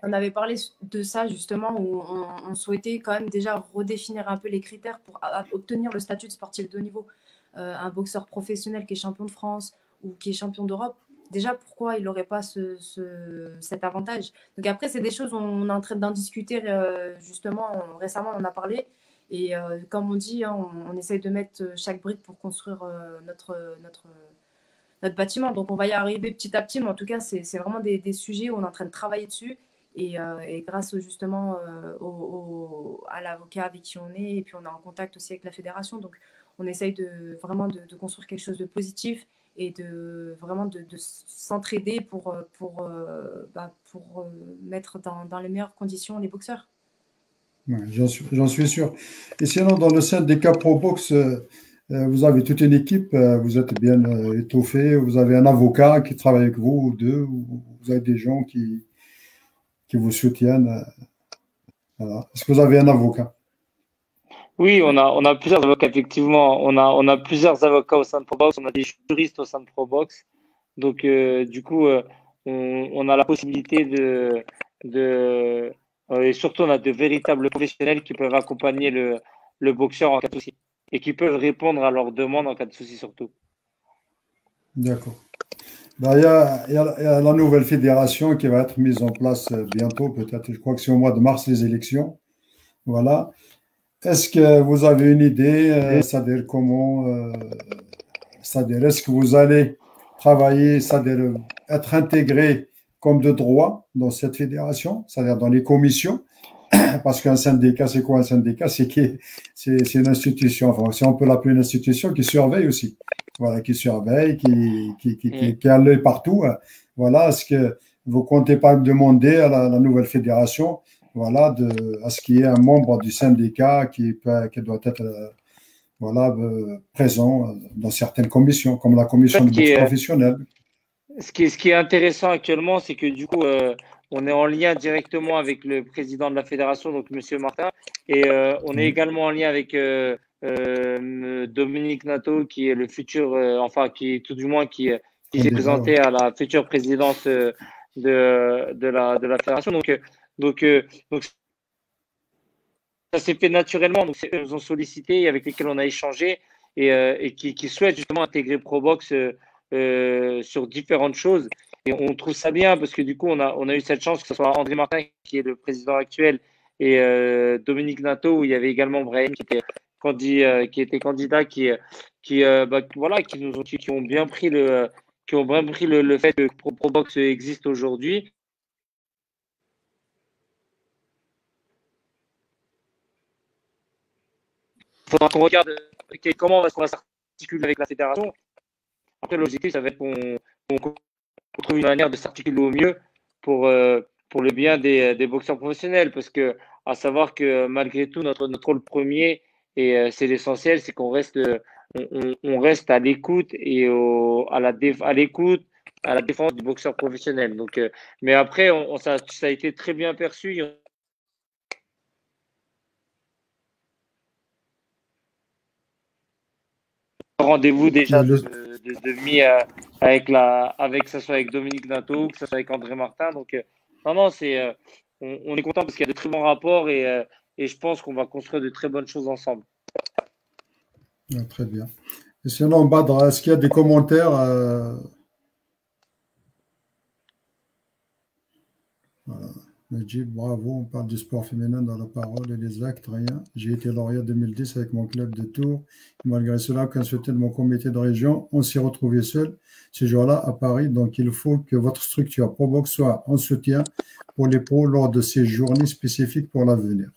on avait parlé de ça justement, où on souhaitait quand même déjà redéfinir un peu les critères pour obtenir le statut de sportif de haut niveau. Un boxeur professionnel qui est champion de France ou qui est champion d'Europe, déjà, pourquoi il n'aurait pas cet avantage? Donc après, c'est des choses, on est en train d'en discuter justement, récemment, on a parlé. Et comme on dit, hein, on essaye de mettre chaque brique pour construire notre bâtiment. Donc, on va y arriver petit à petit, mais en tout cas, c'est vraiment des sujets où on est en train de travailler dessus. Et grâce justement à l'avocat avec qui on est, et puis on est en contact aussi avec la fédération. Donc, on essaye vraiment de construire quelque chose de positif et vraiment de s'entraider pour mettre dans les meilleures conditions les boxeurs. Ouais, j'en suis sûr. Et sinon, dans le syndicat Pro Box, vous avez toute une équipe, vous êtes bien étoffé, vous avez un avocat qui travaille avec vous ou deux, ou vous avez des gens qui vous soutiennent. Voilà. Est-ce que vous avez un avocat? oui, on a plusieurs avocats, effectivement. On a plusieurs avocats au sein de Probox, on a des juristes au sein de Probox. Donc, du coup, on a la possibilité de et surtout, on a de véritables professionnels qui peuvent accompagner le boxeur en cas de souci et qui peuvent répondre à leurs demandes en cas de souci, surtout. D'accord. Ben, il y a la nouvelle fédération qui va être mise en place bientôt, peut-être. Je crois que c'est au mois de mars les élections. Voilà. Est-ce que vous avez une idée, c'est-à-dire comment, c'est-à-dire est-ce que vous allez travailler, c'est-à-dire être intégré comme de droit dans cette fédération, c'est-à-dire dans les commissions, parce qu'un syndicat, c'est quoi un syndicat? C'est une institution, enfin, si on peut l'appeler une institution qui surveille aussi. Voilà, qui surveille, qui a l'œil partout. Voilà, est-ce que vous comptez pas demander à la nouvelle fédération, voilà, à ce qu'il y ait un membre du syndicat qui doit être voilà, présent dans certaines commissions, comme la En commission fait, de boxe professionnelle. ce qui est intéressant actuellement, c'est que du coup, on est en lien directement avec le président de la fédération, donc Monsieur Martin, et on est également en lien avec Dominique Nato, qui est le futur, enfin, qui tout du moins qui s'est Candidat, présenté ouais. à la future présidence de la fédération. Donc ça s'est fait naturellement. Donc, eux nous ont sollicité, avec lesquels on a échangé et qui souhaitent justement intégrer Probox sur différentes choses. Et on trouve ça bien parce que du coup, on a eu cette chance que ce soit André Martin, qui est le président actuel, et Dominique Nato, où il y avait également Brahim, qui était candidat, voilà, qui ont bien pris le fait que Probox existe aujourd'hui. Il faudra qu'on regarde comment est-ce qu'on va s'articuler avec la fédération. Après, l'objectif, ça va être qu'on trouve une manière de s'articuler au mieux pour le bien des boxeurs professionnels. Parce que, à savoir que malgré tout, notre rôle premier, et c'est l'essentiel, c'est qu'on reste, on reste à l'écoute et à l'écoute, à la défense du boxeur professionnel. Donc, mais après, ça a été très bien perçu. Rendez-vous déjà de mis avec que ce soit avec Dominique Nato, que ce soit avec André Martin. Donc, non, on est content parce qu'il y a de très bons rapports et je pense qu'on va construire de très bonnes choses ensemble. Ah, très bien. Et sinon, Badr, est-ce qu'il y a des commentaires Voilà. Najib, bravo, on parle du sport féminin dans la parole et les actes, rien. J'ai été lauréat 2010 avec mon club de Tours. Malgré cela, qu'un soutien de mon comité de région, on s'est retrouvé seul ce jour-là à Paris. Donc, il faut que votre structure Probox soit en soutien pour les pros lors de ces journées spécifiques pour l'avenir.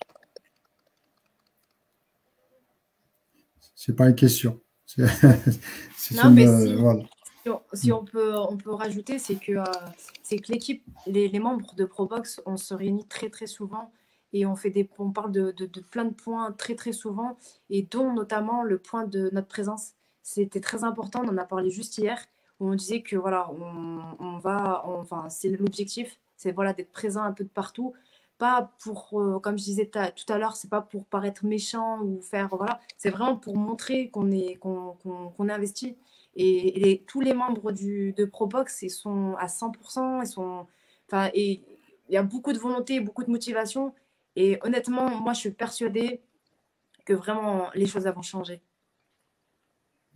C'est pas une question. Non, mais voilà. si on peut rajouter, c'est que l'équipe, les membres de Probox, on se réunit très très souvent et on parle de plein de points très très souvent, et dont notamment le point de notre présence. c'était très important. On en a parlé juste hier, où on disait que voilà, enfin, c'est l'objectif, c'est voilà, d'être présent un peu de partout. Pas pour, comme je disais tout à l'heure, c'est pas pour paraître méchant ou faire, voilà, c'est vraiment pour montrer qu'on est investi. Et tous les membres de Probox, ils sont à 100%, enfin, et il y a beaucoup de volonté, beaucoup de motivation. Et honnêtement, moi, je suis persuadée que vraiment les choses vont changer.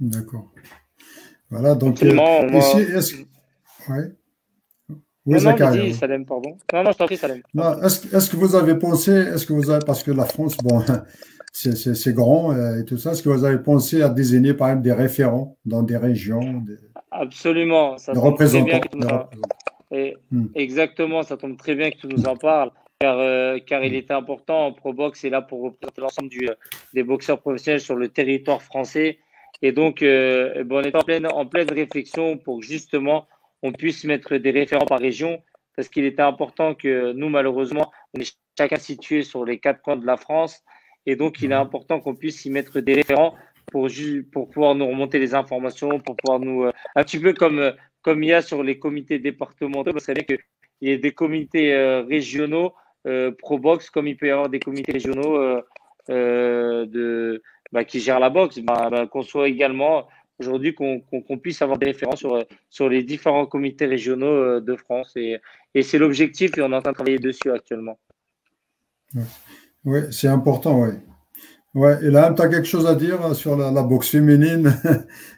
D'accord. Voilà, donc Absolument. ici, Moi... ouais. Oui, Non, non, Zakaria. vas-y, Salem, pardon. Non, non, je t'en prie, Salem. Non, est-ce que vous avez pensé, parce que la France, bon, c'est grand et tout ça, est-ce que vous avez pensé à désigner par exemple des référents dans des régions, Absolument. Ça des tombe très bien représentants, que tu nous en... Et Hmm. exactement, ça tombe très bien que tu nous en parles, car il était important. Probox est là pour représenter l'ensemble des boxeurs professionnels sur le territoire français. Et donc, on est en pleine réflexion pour que justement on puisse mettre des référents par région, parce qu'il était important que nous, malheureusement, on est chacun situé sur les quatre coins de la France. Et donc, il est important qu'on puisse y mettre des référents pour pouvoir nous remonter les informations, pour pouvoir nous, un petit peu comme il y a sur les comités départementaux, vous savez qu'il y a des comités régionaux pro-boxe, comme il peut y avoir des comités régionaux qui gèrent la boxe, qu'on soit également aujourd'hui, qu'on puisse avoir des références sur les différents comités régionaux de France. Et c'est l'objectif et on est en train de travailler dessus actuellement. Oui, c'est important, oui. Ouais, et là, tu as quelque chose à dire sur la boxe féminine,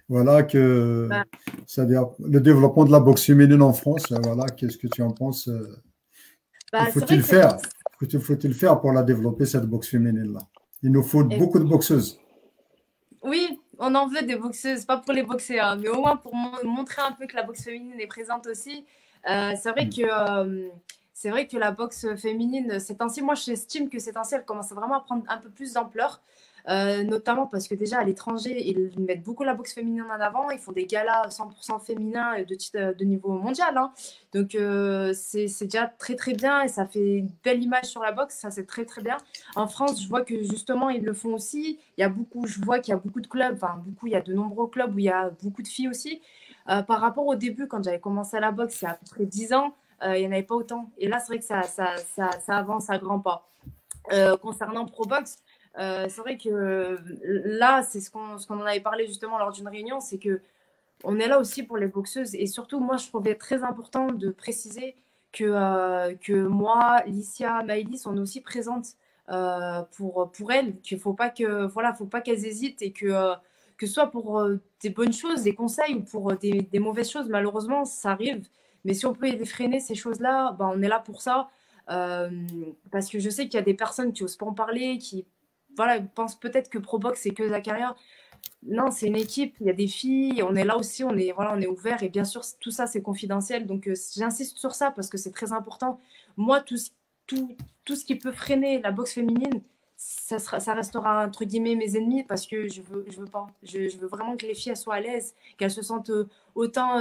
voilà, Bah, c'est-à-dire le développement de la boxe féminine en France, voilà, qu'est-ce que tu en penses? Que c'est vrai faut-il que faire? Que faut-il faire pour la développer, cette boxe féminine-là? Il nous faut et- beaucoup de boxeuses. oui, on en veut des boxeuses, pas pour les boxer, hein, mais au moins pour montrer un peu que la boxe féminine est présente aussi. C'est vrai que la boxe féminine, ces temps-ci, moi j'estime que ces temps-ci, elle commence vraiment à prendre un peu plus d'ampleur, notamment parce que déjà à l'étranger, ils mettent beaucoup la boxe féminine en avant, ils font des galas 100% féminins de niveau mondial, hein. Donc c'est déjà très très bien et ça fait une belle image sur la boxe, ça c'est très très bien. En France, je vois que justement ils le font aussi. Je vois qu'il y a beaucoup de clubs, enfin beaucoup, il y a de nombreux clubs où il y a beaucoup de filles aussi. Par rapport au début, quand j'avais commencé à la boxe il y a à peu près 10 ans, il n'y en avait pas autant. Et là, c'est vrai que ça avance à grands pas. Concernant Probox, c'est vrai que là, c'est ce qu'on en avait parlé justement lors d'une réunion, c'est que on est là aussi pour les boxeuses. Et surtout, moi, je trouvais très important de préciser que moi, Licia, Maëlys, on est aussi présentes pour elles, qu'il faut pas faut pas qu'elles hésitent et que ce soit pour des bonnes choses, des conseils ou pour des mauvaises choses, malheureusement, ça arrive. Mais si on peut les freiner, ces choses-là, ben, on est là pour ça. Euh, Parce que je sais qu'il y a des personnes qui n'osent pas en parler, qui pensent peut-être que Probox, c'est que Zakaria. Non, c'est une équipe, il y a des filles, on est là aussi, on est ouvert et bien sûr, tout ça, c'est confidentiel. Donc, j'insiste sur ça parce que c'est très important. Moi, tout ce qui peut freiner la boxe féminine, ça restera entre guillemets mes ennemis parce que je veux pas. Je veux vraiment que les filles elles soient à l'aise, qu'elles se sentent autant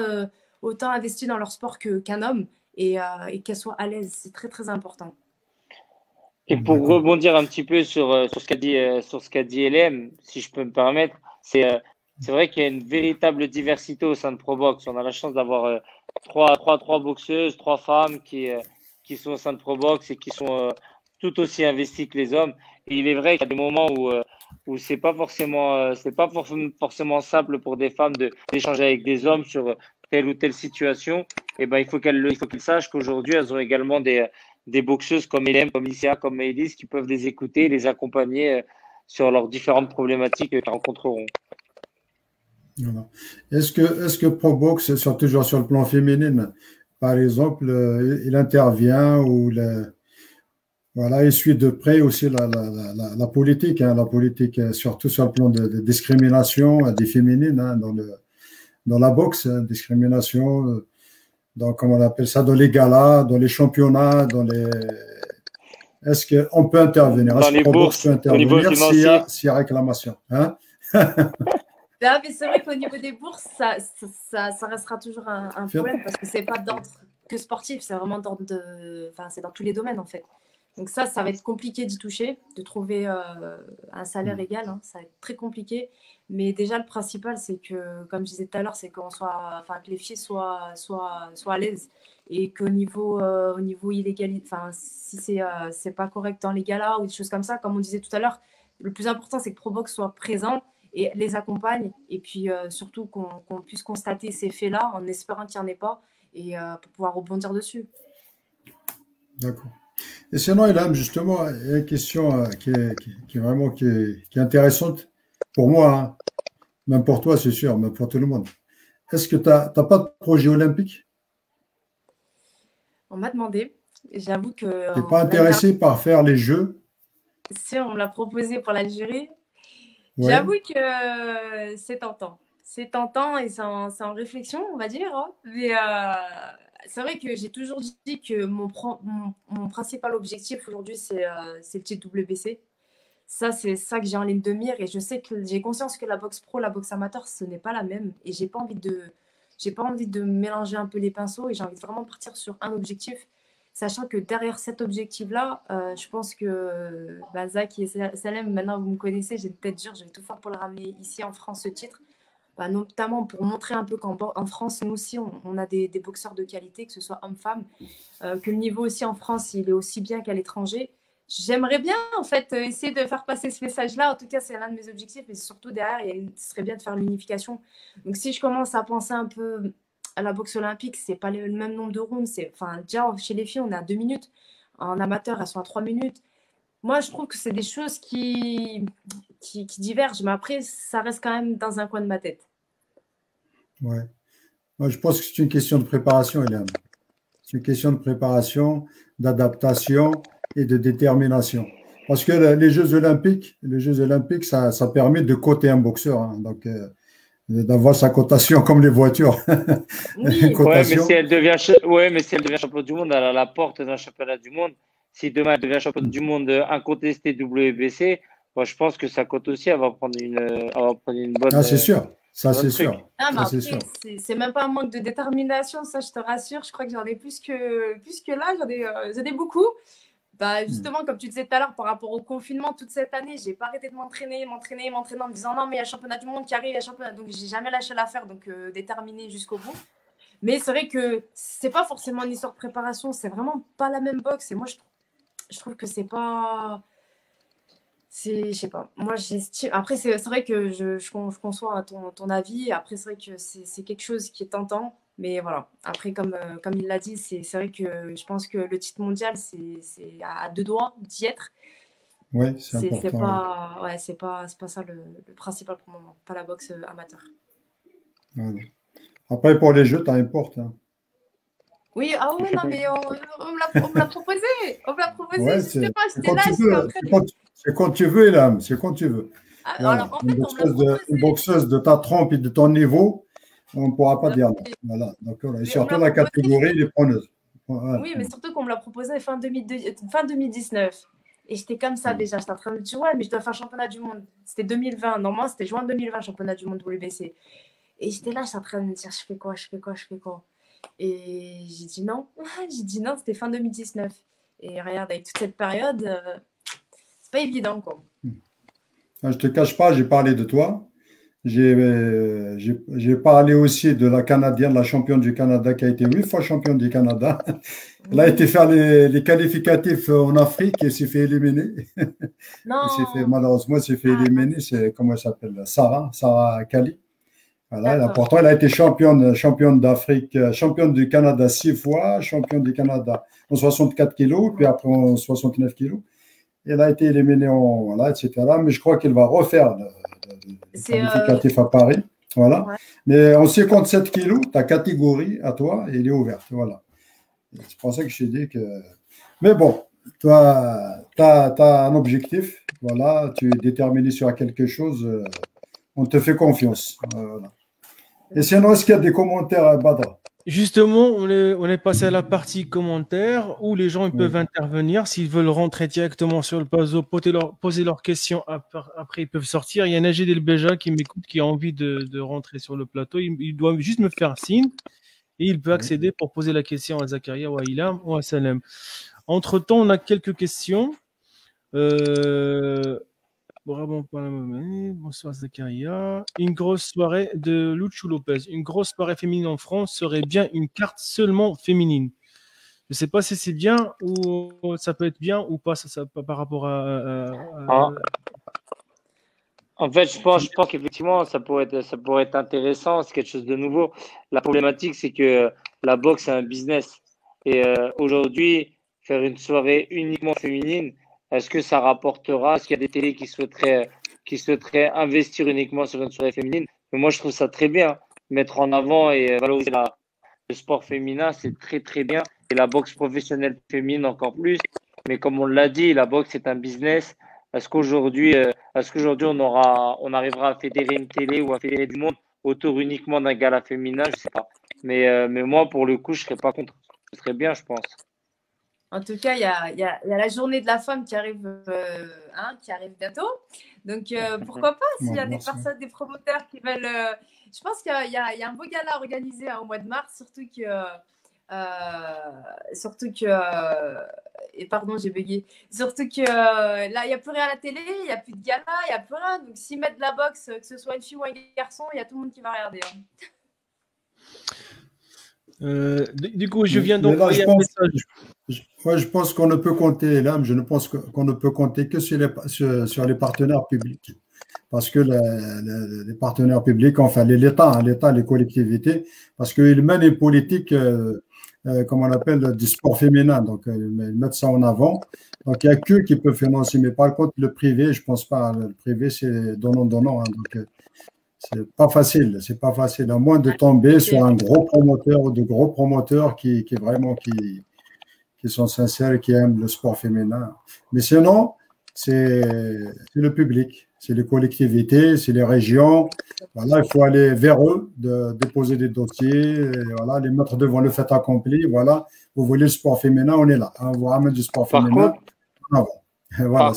investies dans leur sport qu'un homme et qu'elles soient à l'aise. C'est très, très important. Et pour D'accord. rebondir un petit peu sur ce qu'a dit LM, si je peux me permettre, c'est vrai qu'il y a une véritable diversité au sein de Probox. On a la chance d'avoir trois boxeuses, trois femmes qui sont au sein de Probox et qui sont tout aussi investies que les hommes. Et il est vrai qu'il y a des moments où c'est pas forcément simple pour des femmes d'échanger avec des hommes sur telle ou telle situation. Et ben il faut qu'elles sachent qu'aujourd'hui elles ont également des boxeuses comme Hélène, comme Licia, comme Maëlys qui peuvent les écouter et les accompagner sur leurs différentes problématiques qu'ils rencontreront. Voilà. Est-ce que Probox, toujours sur le plan féminin, par exemple, il intervient ou voilà, il suit de près aussi la politique, hein, la politique, surtout sur le plan de discrimination des féminines, hein, dans la boxe, hein, discrimination, comment on appelle ça, dans les galas, dans les championnats, Est-ce qu'on peut intervenir? Dans Est-ce que les Probox peut bourses, au niveau intervenir financier, s'il y a réclamation, hein? Ah, mais c'est vrai qu'au niveau des bourses, ça restera toujours un problème parce que c'est pas d'ordre que sportif, c'est vraiment d'ordre enfin, c'est dans tous les domaines en fait. Donc ça va être compliqué d'y toucher, de trouver un salaire égal, hein, ça va être très compliqué. Mais déjà, le principal, c'est que, comme je disais tout à l'heure, c'est qu'on soit, enfin, que les filles soient à l'aise et qu'au niveau, illégalité, enfin, si c'est pas correct dans les galas ou des choses comme ça, comme on disait tout à l'heure, le plus important, c'est que Probox soit présent et les accompagne. Et puis, surtout, qu'on puisse constater ces faits-là en espérant qu'il n'y en ait pas et pour pouvoir rebondir dessus. D'accord. Et sinon, Ilham, justement, il y a une question qui est vraiment qui est intéressante pour moi, hein. Même pour toi, c'est sûr, même pour tout le monde. Est-ce que tu n'as pas de projet olympique? On m'a demandé. J'avoue que. Tu n'es pas intéressé par faire les Jeux? Si on me l'a proposé pour l'Algérie, Ouais. j'avoue que c'est tentant. C'est tentant et c'est en réflexion, on va dire, hein. Mais c'est vrai que j'ai toujours dit que mon principal objectif aujourd'hui, c'est le titre WBC. Ça, c'est ça que j'ai en ligne de mire et je sais que j'ai conscience que la boxe pro, la boxe amateur, ce n'est pas la même et j'ai pas envie de mélanger un peu les pinceaux et j'ai envie de vraiment partir sur un objectif, sachant que derrière cet objectif-là, je pense que Zach et Salem, maintenant vous me connaissez, j'ai une tête dure, je vais tout faire pour le ramener ici en France, ce titre. Notamment pour montrer un peu qu'en France, nous aussi, on a des boxeurs de qualité, que ce soit hommes-femmes, que le niveau aussi en France, il est aussi bien qu'à l'étranger. J'aimerais bien, en fait, essayer de faire passer ce message-là. En tout cas, c'est l'un de mes objectifs, mais surtout derrière, ce serait bien de faire l'unification. Donc, si je commence à penser un peu à la boxe olympique, c'est pas le même nombre de rounds. Enfin, déjà, chez les filles, on est à 2 minutes. En amateur, elles sont à 3 minutes. Moi, je trouve que c'est des choses qui divergent, mais après, ça reste quand même dans un coin de ma tête. Ouais. Moi, je pense que c'est une question de préparation, Ilham. C'est une question de préparation, d'adaptation et de détermination. Parce que les Jeux Olympiques, ça permet de coter un boxeur, hein. Donc, d'avoir sa cotation comme les voitures. Oui. Ouais, mais si elle devient championne du monde, elle a la porte d'un championnat du monde. Si demain elle devient championne du monde incontestée WBC, moi, je pense que sa cote aussi, elle va prendre une bonne. Ah, c'est sûr. Ça, c'est truc. sûr. Ah, mais Ça, après, c'est sûr. c'est même pas un manque de détermination, ça, je te rassure. Je crois que j'en ai plus que là, j'en ai beaucoup. Justement, comme tu disais tout à l'heure, par rapport au confinement, toute cette année, j'ai pas arrêté de m'entraîner en me disant non, mais il y a le championnat du monde qui arrive, il y a le championnat. Donc, j'ai jamais lâché l'affaire, donc déterminée jusqu'au bout. Mais c'est vrai que c'est pas forcément une histoire de préparation, c'est vraiment pas la même boxe. Et moi, je trouve que c'est pas. Je sais pas. Moi, j'estime. Après, c'est vrai que je conçois ton avis. Après, c'est vrai que c'est quelque chose qui est tentant. Mais voilà. Après, comme il l'a dit, c'est vrai que je pense que le titre mondial, c'est à 2 doigts d'y être. Oui, c'est important. C'est pas ça le principal pour le moment. Pas la boxe amateur. Voilà. Après, pour les Jeux, t'importe, hein. Oui, non, mais on me l'a proposé. On me l'a proposé, Ouais, justement. J'étais quand là, tu j'étais veux. en train de. C'est quand tu veux, Ilham. C'est quand tu veux. Voilà. Alors, en fait, on me l'a proposé. Une boxeuse de ta trempe et de ton niveau, on ne pourra pas dire non. Voilà. Donc, voilà. Et surtout la catégorie, les preneuses. Voilà. Oui, mais surtout qu'on me l'a proposé fin 2019. Et j'étais comme ça déjà. J'étais en train de me dire, ouais, mais je dois faire championnat du monde. C'était 2020. Normalement, c'était juin 2020, championnat du monde WBC. Et j'étais là, j'étais en train de me dire, je fais quoi? Et j'ai dit non. C'était fin 2019. Et regarde, avec toute cette période, c'est pas évident, quoi. Je ne te cache pas, j'ai parlé de toi. J'ai parlé aussi de la Canadienne, la championne du Canada qui a été 8 fois championne du Canada. Elle a été faire les qualificatifs en Afrique et s'est fait éliminer. Non. Malheureusement, elle s'est fait éliminer. C'est, comment elle s'appelle? Sarah Kali. Voilà, pourtant, elle a été championne d'Afrique, championne du Canada 6 fois, championne du Canada en 64 kilos, puis après en 69 kilos. Elle a été éliminée etc. Mais je crois qu'elle va refaire le qualificatif à Paris. Voilà. Ouais. Mais en 57 kilos, ta catégorie à toi, elle est ouverte. Voilà. C'est pour ça que je t'ai dit que. Mais bon, toi, tu as un objectif. Voilà. Tu es déterminé sur quelque chose. On te fait confiance. Voilà. Et sinon, est-ce qu'il y a des commentaires, Badra? Justement, on est passé à la partie commentaires où les gens peuvent intervenir. S'ils veulent rentrer directement sur le plateau, poser leurs questions, après ils peuvent sortir. Il y a Najid El Beja qui m'écoute, qui a envie de rentrer sur le plateau. Il doit juste me faire signe et il peut accéder pour poser la question à Zakaria ou à Ilham ou à Salem. Entre-temps, on a quelques questions. Bravo, bonsoir Zakaria. Une grosse soirée de Lucho Lopez. Une grosse soirée féminine en France serait bien une carte seulement féminine. Je ne sais pas si c'est bien ou ça peut être bien ou pas par rapport Ah. En fait, je pense qu'effectivement, ça pourrait être intéressant, c'est quelque chose de nouveau. La problématique, c'est que la boxe, c'est un business. Et aujourd'hui, faire une soirée uniquement féminine, est-ce que ça rapportera? Est-ce qu'il y a des télés qui souhaiteraient investir uniquement sur une soirée féminine? Mais moi, je trouve ça très bien. Mettre en avant et valoriser le sport féminin, c'est très, très bien. Et la boxe professionnelle féminine encore plus. Mais comme on l'a dit, la boxe, c'est un business. Est-ce qu'aujourd'hui, on arrivera à fédérer une télé ou à fédérer du monde autour uniquement d'un gala féminin? Je ne sais pas. Mais moi, pour le coup, je ne serais pas contre. Ce serait bien, je pense. En tout cas, il y a la journée de la femme qui arrive bientôt. Donc, pourquoi pas, s'il y a des personnes, des promoteurs qui veulent… je pense qu'il y a un beau gala organisé au mois de mars, surtout que… et pardon, j'ai bugué. Surtout que là, il n'y a plus rien à la télé, il n'y a plus de gala, il n'y a plus rien. Donc, s'ils mettent de la boxe, que ce soit une fille ou un garçon, il y a tout le monde qui va regarder. Du coup, je viens d'envoyer un message. Je pense qu'on ne peut compter, là, je ne pense qu'on ne peut compter que sur les partenaires publics. Parce que les partenaires publics, enfin l'État, les collectivités, parce qu'ils mènent une politique, comme on appelle, du sport féminin. Donc, ils mettent ça en avant. Donc, il n'y a qu'eux qui peuvent financer. Mais par contre, le privé, je ne pense pas. Le privé, c'est donnant. Hein, donc, c'est pas facile. C'est pas facile. À moins de tomber sur un gros promoteur ou de gros promoteurs qui sont sincères et qui aiment le sport féminin. Mais sinon, c'est le public, c'est les collectivités, c'est les régions. Voilà, il faut aller vers eux, déposer des dossiers, et voilà, les mettre devant le fait accompli. Voilà, vous voulez le sport féminin, on est là. On vous ramène du sport féminin. Voilà,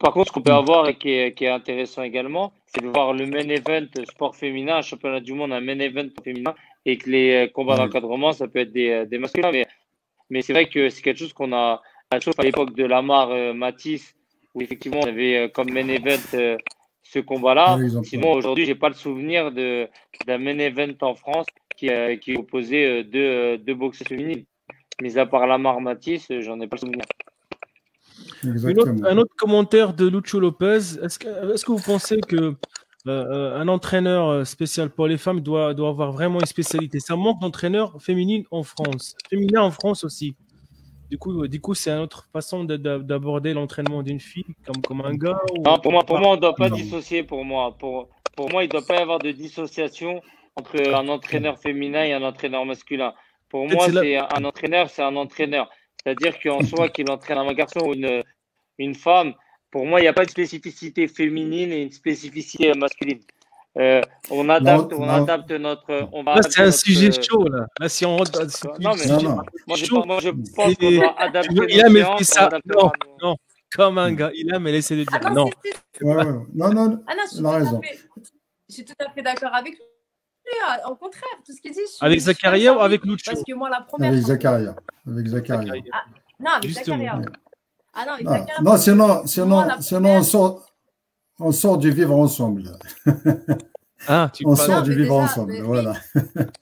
par contre, ce qu'on peut avoir et qui est intéressant également, c'est de voir le main event sport féminin, un championnat du monde, un main event féminin, et que les combats d'encadrement, ça peut être des masculins. Mais c'est vrai que c'est quelque chose qu'on a, sauf à l'époque de Lamar Matisse, où effectivement on avait comme main event ce combat-là. Sinon, aujourd'hui, je n'ai pas le souvenir d'un main event en France qui opposait deux boxeuses féminines. Mis à part Lamar Matisse, j'en ai pas le souvenir. Un autre commentaire de Lucho Lopez. Est-ce que vous pensez que un entraîneur spécial pour les femmes doit avoir vraiment une spécialité? Ça manque d'entraîneurs féminines en France. Féminin en France aussi. Du coup, c'est une autre façon d'aborder l'entraînement d'une fille comme un gars. Non, pour moi, on ne doit pas dissocier. Pour moi, il ne doit pas y avoir de dissociation entre un entraîneur féminin et un entraîneur masculin. Pour moi, un entraîneur, c'est un entraîneur. C'est-à-dire qu'en soi, qu'il entraîne un garçon ou une femme, pour moi, il n'y a pas de spécificité féminine et une spécificité masculine. On adapte notre. Là, c'est un sujet chaud, là. Là, si on. Moi, je pense qu'on doit adapter. Il a, mais fait ça. Non, comme un gars. Il a, mais laissez-le dire. Non. Non, il a raison. Je suis tout à fait d'accord avec lui. Au contraire, tout ce qu'il dit. Avec Zakaria ou avec Lucho? Parce que moi, la première. Avec Zakaria. Non, avec Zakaria. Ah non, avec Zakaria. Non, sinon on sort du vivre ensemble. On sort du vivre ensemble, voilà.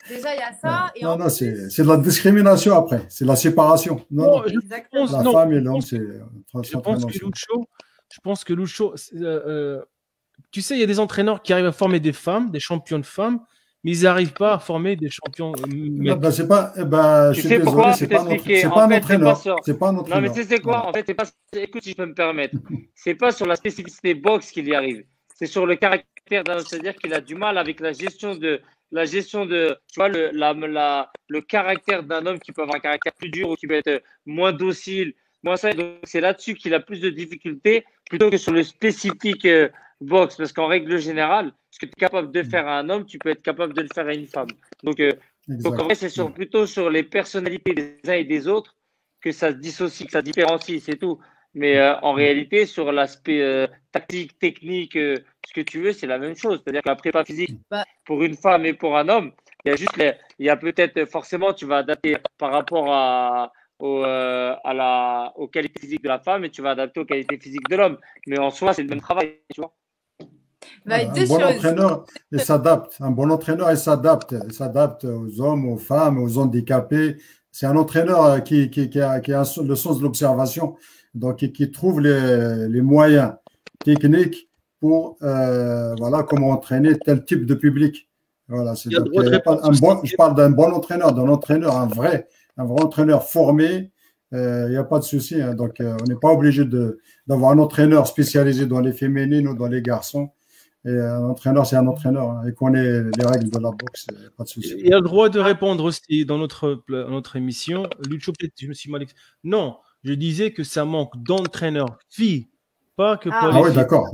Déjà, il y a ça. Et non, c'est de la discrimination après. C'est la séparation. Non, la femme et l'homme, c'est… Je pense que Lucho, tu sais, il y a des entraîneurs qui arrivent à former des femmes, des champions de femmes, mais ils n'arrivent pas à former des champions. C'est pas. Je suis désolé, c'est pas un entraîneur. Non, mais tu sais, c'est quoi? En fait, écoute, si je peux me permettre, c'est pas sur la spécificité boxe qu'il y arrive. C'est sur le caractère d'un homme. C'est-à-dire qu'il a du mal avec la gestion de. Tu vois, le caractère d'un homme qui peut avoir un caractère plus dur ou qui peut être moins docile. Moi, c'est là-dessus qu'il a plus de difficultés plutôt que sur le spécifique boxe. Parce qu'en règle générale, ce que tu es capable de faire à un homme, tu peux être capable de le faire à une femme. Donc en vrai, c'est plutôt sur les personnalités des uns et des autres que ça se dissocie, que ça différencie, c'est tout. Mais en réalité, sur l'aspect tactique, technique, ce que tu veux, c'est la même chose. C'est-à-dire que la prépa physique, pour une femme et pour un homme, il y a peut-être, forcément, tu vas adapter par rapport aux qualités physiques de la femme et tu vas adapter aux qualités physiques de l'homme. Mais en soi, c'est le même travail, tu vois. Bah, Voilà, un deux bon choses. entraîneur, il s'adapte. Un bon entraîneur, il s'adapte. Il s'adapte aux hommes, aux femmes, aux handicapés. C'est un entraîneur qui a le sens de l'observation, donc qui trouve les moyens techniques pour voilà, comment entraîner tel type de public. Voilà, Il y a le donc, droit de il y a pas répondre sur cette je parle d'un bon entraîneur, un vrai entraîneur formé. Il n'y a pas de souci, hein. Donc, on n'est pas obligé d'avoir un entraîneur spécialisé dans les féminines ou dans les garçons. Et un entraîneur, c'est un entraîneur, hein, et connaît les règles de la boxe, pas de souci. Il a le droit de répondre aussi dans notre émission. Lucho, peut-être je me suis mal exprimé. Non, je disais que ça manque d'entraîneurs filles, pas que pour Ah les oui, filles. d'accord.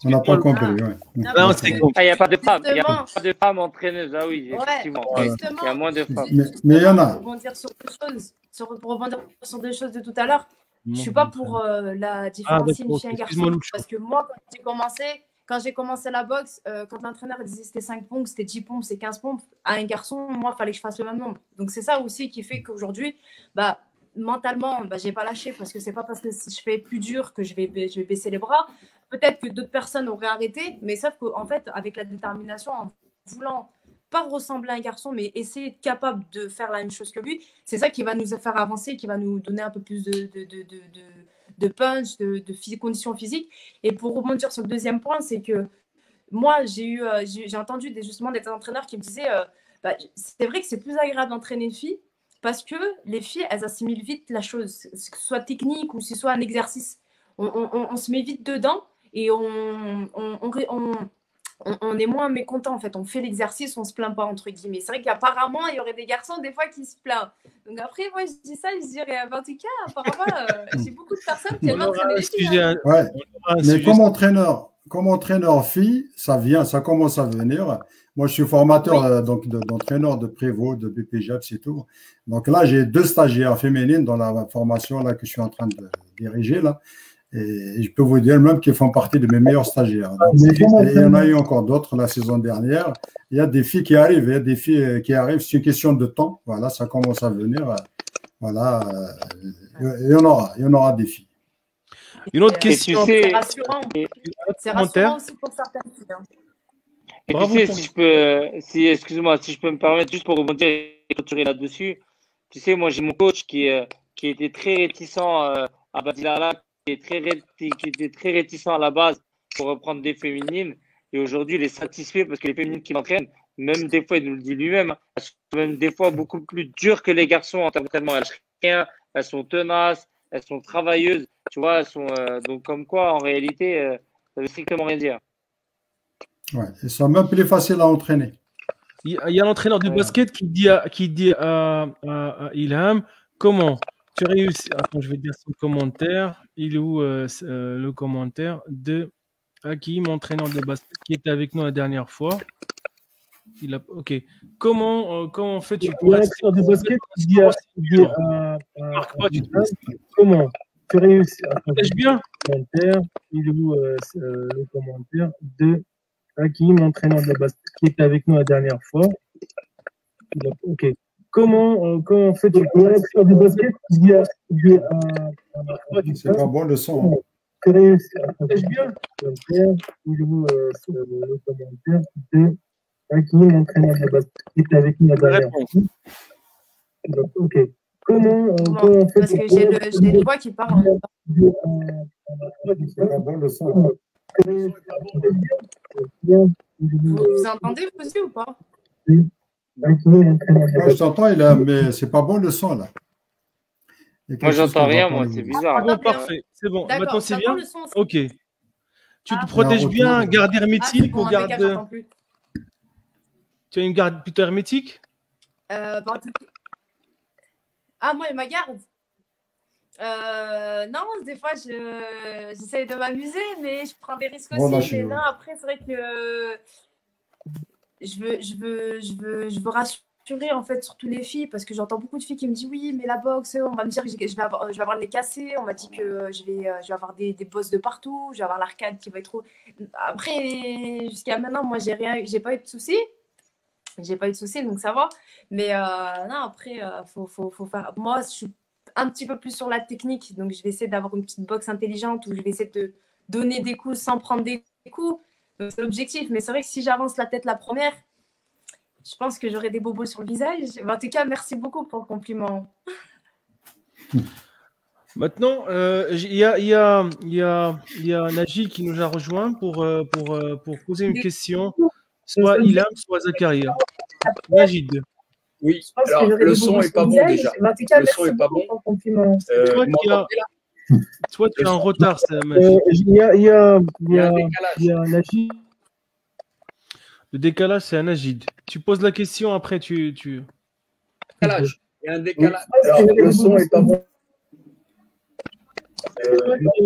On n'a pas compris. Ouais. Non, c'est compris. Il n'y a pas de femmes. Il n'y a Justement. pas de femmes entraîneuses. Ah oui, Ouais, effectivement. Voilà. justement. Il y a moins de femmes. Mais il y en a. Pour rebondir sur deux choses, pour rebondir sur deux choses de tout à l'heure, je ne suis pas pour la différencier une fille et un Excuse-moi, garçon. Lucho. Parce que moi, quand j'ai commencé la boxe, quand l'entraîneur disait c'était 5 pompes, c'était 10 pompes, c'est 15 pompes, à un garçon, moi, il fallait que je fasse le même nombre. Donc, c'est ça aussi qui fait qu'aujourd'hui, bah, mentalement, bah, j'ai pas lâché parce que c'est pas parce que si je fais plus dur que je vais baisser les bras. Peut-être que d'autres personnes auraient arrêté, mais sauf qu'en fait, avec la détermination, en voulant pas ressembler à un garçon, mais essayer d'être capable de faire la même chose que lui, c'est ça qui va nous faire avancer, qui va nous donner un peu plus de punch, de conditions physiques. Et pour rebondir sur le deuxième point, c'est que moi, j'ai entendu justement des entraîneurs qui me disaient bah, c'est vrai que c'est plus agréable d'entraîner une fille parce que les filles, elles assimilent vite la chose, que ce soit technique ou que ce soit un exercice. On se met vite dedans et on est moins mécontent en fait. On fait l'exercice, on se plaint pas entre guillemets. C'est vrai qu'apparemment il y aurait des garçons des fois qui se plaignent. Donc après moi je dis ça, je dirais en tout cas apparemment j'ai beaucoup de personnes qui aiment entraîner les filles. Hein. Ouais. Mais comme entraîneur fille, ça commence à venir. Moi, je suis formateur d'entraîneur de Prévost, de BPJEPS et tout. Donc là, j'ai 2 stagiaires féminines dans la formation là, que je suis en train de diriger là. Et je peux vous dire même qu'ils font partie de mes meilleurs stagiaires. Donc, et il y en a eu encore d'autres la saison dernière. Il y a des filles qui arrivent, c'est une question de temps. Voilà, ça commence à venir. Voilà, il y en aura des filles. Une autre question. C'est rassurant. C'est rassurant aussi pour certaines filles. Hein. Et tu sais, excuse-moi, si je peux me permettre, juste pour rebondir et clôturer là-dessus, tu sais, moi j'ai mon coach qui était très réticent à Badilala, qui était très réticent à la base pour reprendre des féminines. Et aujourd'hui, il est satisfait parce que les féminines qui l'entraînent, même des fois, il nous le dit lui-même, elles sont même des fois beaucoup plus dures que les garçons en termes d'entraînement. Elles lâchent rien, elles sont tenaces, elles sont travailleuses. Tu vois, elles sont, donc comme quoi, en réalité, ça veut strictement rien dire. Ouais, ils sont même plus faciles à entraîner. Il y a l'entraîneur de basket qui dit à Ilham comment tu réussis. Attends, je vais dire son commentaire. Il est où le commentaire de Hakim, entraîneur de basket, qui était avec nous la dernière fois. Ok. Comment fais-tu pour l'entraîneur de basket qui dit comment tu réussis. Est-ce bien commentaire. Il est où le commentaire de Hakim, entraîneur de basket, qui était avec nous la dernière fois. Ok. Comment fais-tu pour l'entraîneur de basket qui dit c'est pas bon le son. Tu réussis. Est-ce bien il est où le commentaire de Hakim, entraîneur de basket, qui était avec nous la dernière fois. Ok. Comment parce que j'ai une voix qui parle en même temps. C'est pas bon le son. Vous entendez vous aussi ou pas? Moi, je t'entends, mais c'est pas bon le son là. Moi, j'entends rien, moi, c'est bizarre. Bon, parfait, c'est bon. Maintenant, c'est bien. Ok. Tu te Ah, protèges bien, garde hermétique bon, ou garde. Tu as une garde plutôt hermétique? Moi, ma garde. Non, des fois, j'essaie de m'amuser, mais je prends des risques aussi. Mais non, après, c'est vrai que je veux rassurer en fait surtout les filles parce que j'entends beaucoup de filles qui me disent oui, mais la boxe, on va me dire que je vais avoir les cassés, on m'a dit que je vais avoir des bosses de partout, je vais avoir l'arcade qui va être trop. Après, jusqu'à maintenant, moi, j'ai pas eu de soucis. J'ai pas eu de soucis, donc ça va. Mais non, après, faut faire. Moi, un petit peu plus sur la technique. Donc, je vais essayer d'avoir une petite boxe intelligente où je vais essayer de donner des coups sans prendre des coups. C'est l'objectif. Mais c'est vrai que si j'avance la tête la première, je pense que j'aurai des bobos sur le visage. Mais en tout cas, merci beaucoup pour le compliment. Maintenant, il y a Najid qui nous a rejoint pour poser une question, soit Ilham, soit Zakaria. Najid. Oui, alors le son n'est pas bon déjà. Le son n'est pas bon. Toi, tu es en retard. Il y a Najid. Le décalage, c'est un Najid. Tu poses la question, après tu... Décalage. Il y a un décalage. Alors, le son n'est pas bon.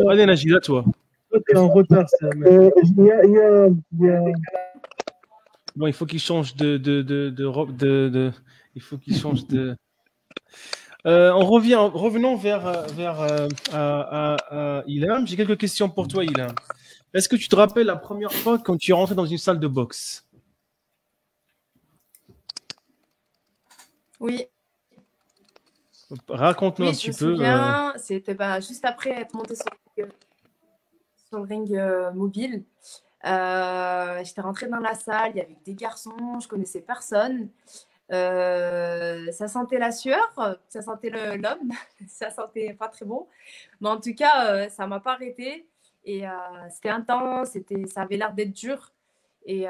Allez, Najid, à toi. Toi, tu es en retard. Bon, il faut qu'il change il faut qu'il change de... revenons vers Ilham. J'ai quelques questions pour toi, Ilham. Est-ce que tu te rappelles la première fois quand tu es rentré dans une salle de boxe? Oui. Raconte-nous un petit peu. C'était juste après être monté sur le ring mobile. J'étais rentrée dans la salle, il y avait des garçons, je connaissais personne. Ça sentait la sueur, ça sentait l'homme, ça sentait pas très bon. Mais en tout cas, ça m'a pas arrêté. Et c'était intense, ça avait l'air d'être dur. Et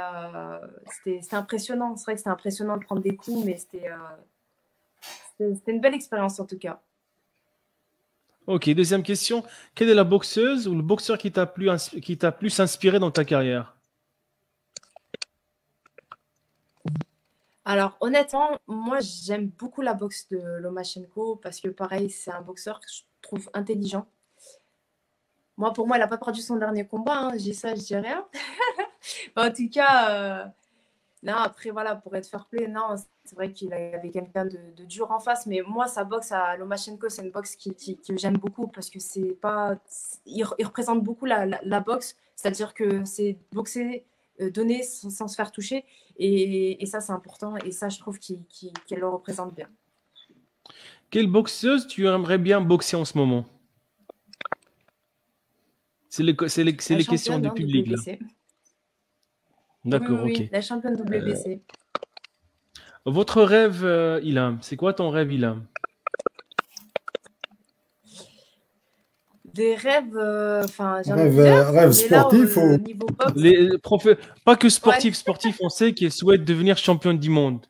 c'était impressionnant. C'est vrai que c'était impressionnant de prendre des coups, mais c'était une belle expérience en tout cas. Ok, deuxième question. Quelle est la boxeuse ou le boxeur qui t'a plus inspiré dans ta carrière? Alors honnêtement, moi j'aime beaucoup la boxe de Lomachenko parce que pareil, c'est un boxeur que je trouve intelligent. Pour moi, elle n'a pas perdu son dernier combat. Hein. Je dis ça, je dis rien. En tout cas, non, après, voilà, pour être fair play, non, c'est vrai qu'il avait quelqu'un de dur en face. Mais moi, sa boxe à Lomachenko, c'est une boxe que j'aime beaucoup parce que c'est pas... Il représente beaucoup la boxe. C'est-à-dire que c'est boxer, donner sans se faire toucher. Et ça, c'est important. Et ça, je trouve qu'elle le représente bien. Quelle boxeuse tu aimerais bien boxer en ce moment? C'est les questions du public. WBC. D'accord, oui, ok. La championne WBC. Votre rêve, Ilham, c'est quoi ton rêve, Ilham? Des rêves, rêve sportif ou niveau boxe, pas que sportif. Sportif, on sait qu'il souhaite devenir championne du monde.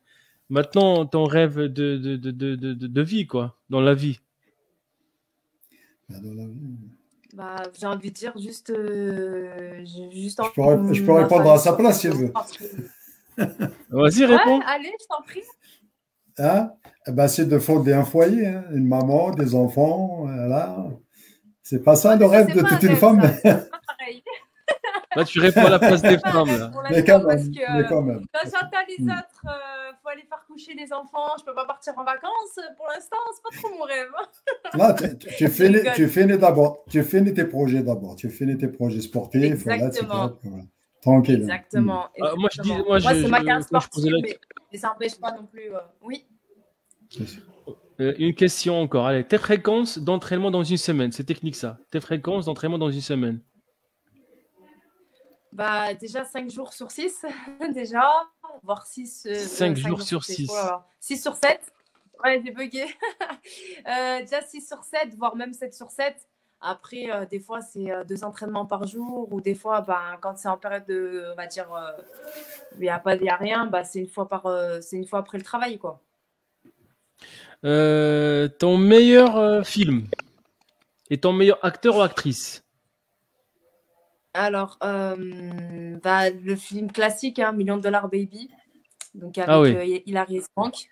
Maintenant, ton rêve de vie, quoi, dans la vie. J'ai envie de dire juste je peux répondre à sa place si elle veut. Vas-y, réponds. Allez, je t'en prie. Hein? C'est de fonder un foyer, hein, une maman, des enfants, voilà. C'est pas ça le rêve de toute une femme. C'est pas pareil. Là, tu réponds à la place des femmes. Là. Mais quand même. Quand j'entends les autres, faut aller faire coucher les enfants, je peux pas partir en vacances. Pour l'instant, c'est pas trop mon rêve. Là, tu finis d'abord. Tu finis tes projets d'abord. Tu finis tes projets sportifs. Exactement. Voilà. Tranquille. Exactement. Moi, c'est ma carrière sportive, mais ça n'empêche pas non plus. Oui. Une question encore. Allez, tes fréquences d'entraînement dans une semaine. C'est technique ça. Tes fréquences d'entraînement dans une semaine. Déjà 5 jours sur 6, déjà, voire 6. 5 jours sur 6. 6 sur 7. Ouais, j'ai bugué. Déjà 6 sur 7, voire même 7 sur 7. Après, des fois, c'est 2 entraînements par jour, ou des fois, quand c'est en période de, on va dire, il n'y a rien, c'est une fois après le travail, quoi. Ton meilleur film et ton meilleur acteur ou actrice? Alors, le film classique, hein, $1 Million Baby, donc avec Hilary Swank.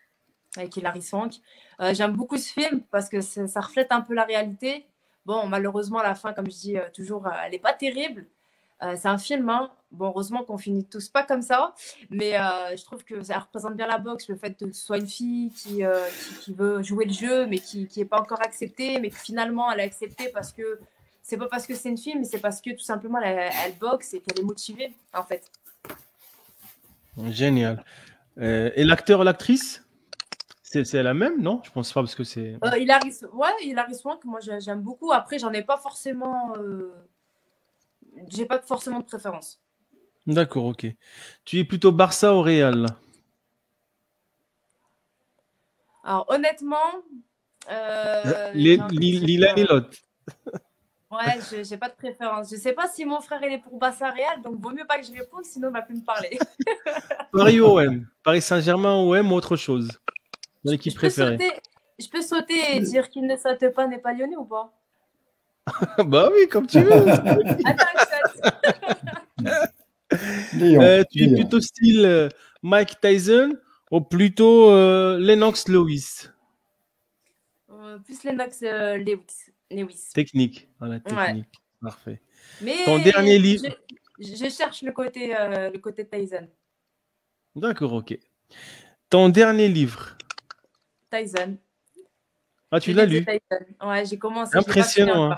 J'aime beaucoup ce film parce que ça reflète un peu la réalité. Bon, malheureusement, la fin, comme je dis toujours, elle n'est pas terrible. C'est un film, hein. Bon, heureusement qu'on finit tous pas comme ça, mais je trouve que ça représente bien la boxe, le fait que ce soit une fille qui veut jouer le jeu, mais qui n'est pas encore acceptée, mais que finalement elle est acceptée parce que c'est pas parce que c'est une fille, mais c'est parce que tout simplement elle boxe et qu'elle est motivée, en fait. Génial. Et l'acteur ou l'actrice? C'est la même, non? Je pense pas parce que c'est. Hilary Swank, moi j'aime beaucoup. Après, j'en ai pas forcément. J'ai pas forcément de préférence. D'accord, ok. Tu es plutôt Barça ou Real? Alors, honnêtement, L'un et l'autre. Ouais, j'ai pas de préférence. Je sais pas si mon frère il est pour Barça Real, donc vaut mieux pas que je réponde, sinon il va plus me parler. Paris OM. Paris Saint-Germain OM ou autre chose? Mon équipe préférée. Je peux sauter et dire qu'il ne saute pas n'est pas lyonnais ou pas? Bah oui, comme tu veux. Tu es plutôt style Mike Tyson ou plutôt Lennox Lewis? Plus Lennox Lewis. Technique. Voilà, technique. Ouais. Parfait. Mais ton dernier livre. Je cherche le côté Tyson. D'accord, ok. Ton dernier livre. Tyson. Ah, tu l'as lu? Ouais, j'ai commencé. Impressionnant.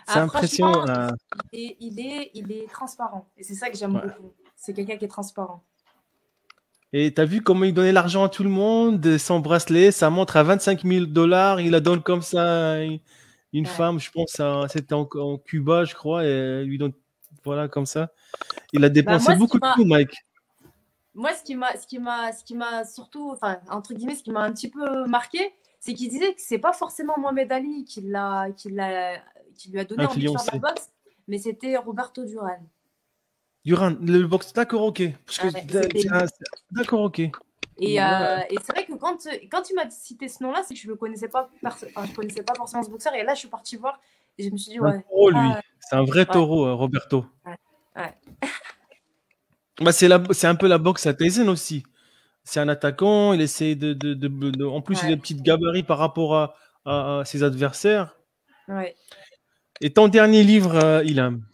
C'est impressionnant. Il est transparent. Et c'est ça que j'aime beaucoup. C'est quelqu'un qui est transparent. Et tu as vu comment il donnait l'argent à tout le monde, son bracelet, ça montre à $25 000. Il la donne comme ça à une femme, je pense, c'était en Cuba, je crois, et lui donne, voilà, comme ça. Il a dépensé beaucoup de sous, Mike. Moi, ce qui m'a surtout, enfin, entre guillemets, ce qui m'a un petit peu marqué, c'est qu'il disait que c'est pas forcément Mohamed Ali qui lui a donné envie de faire de la boxe, mais c'était Roberto Duran. Duran, le boxe, d'accord, ok. D'accord, ok. Et c'est vrai que quand tu m'as cité ce nom-là, c'est que je ne connaissais pas, je connaissais pas forcément ce boxeur. Et là, je suis partie voir et je me suis dit, ouais. Taureau, lui. C'est un vrai taureau, Roberto. Ouais. Bah, c'est un peu la boxe à Tyson aussi. C'est un attaquant, il essaie en plus, il a des petites gabarits par rapport à ses adversaires. Ouais. Et ton dernier livre, Ilham?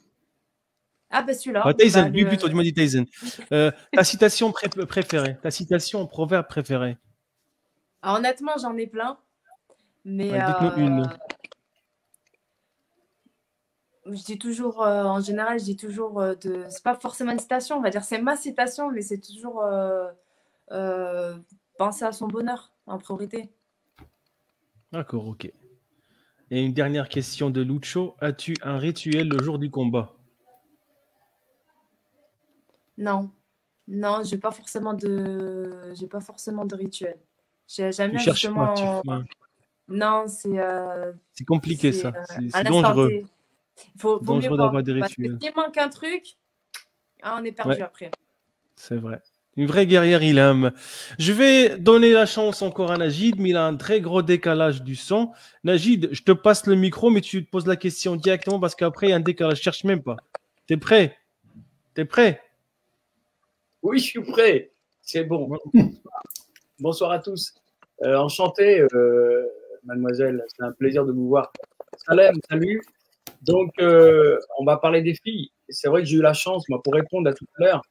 Ah, bah celui-là. Tyson, oui, plutôt, tu m'as dit Tyson. Ta citation préférée, ta citation en proverbe préférée? Alors, honnêtement, j'en ai plein. Mais dites-nous une. Je dis toujours, en général, je dis toujours c'est pas forcément une citation, on va dire c'est ma citation, mais c'est toujours penser à son bonheur en priorité. D'accord, ok. Et une dernière question de Lucho. As-tu un rituel le jour du combat? Non, j'ai pas forcément de rituel. J'aime bien justement. Non, c'est compliqué ça. C'est dangereux. Faut dangereux d'avoir des rituels. Parce que s'il manque un truc, on est perdu après. C'est vrai. Une vraie guerrière, Ilham. Je vais donner la chance encore à Najid, mais il a un très gros décalage du son. Najid, je te passe le micro, mais tu te poses la question directement parce qu'après, il y a un décalage. Je cherche même pas. T'es prêt? T'es prêt? Oui, je suis prêt. C'est bon. Bonsoir à tous. Enchanté, mademoiselle. C'est un plaisir de vous voir. Salem, salut. Donc, on va parler des filles. C'est vrai que j'ai eu la chance, moi, pour répondre à tout à l'heure.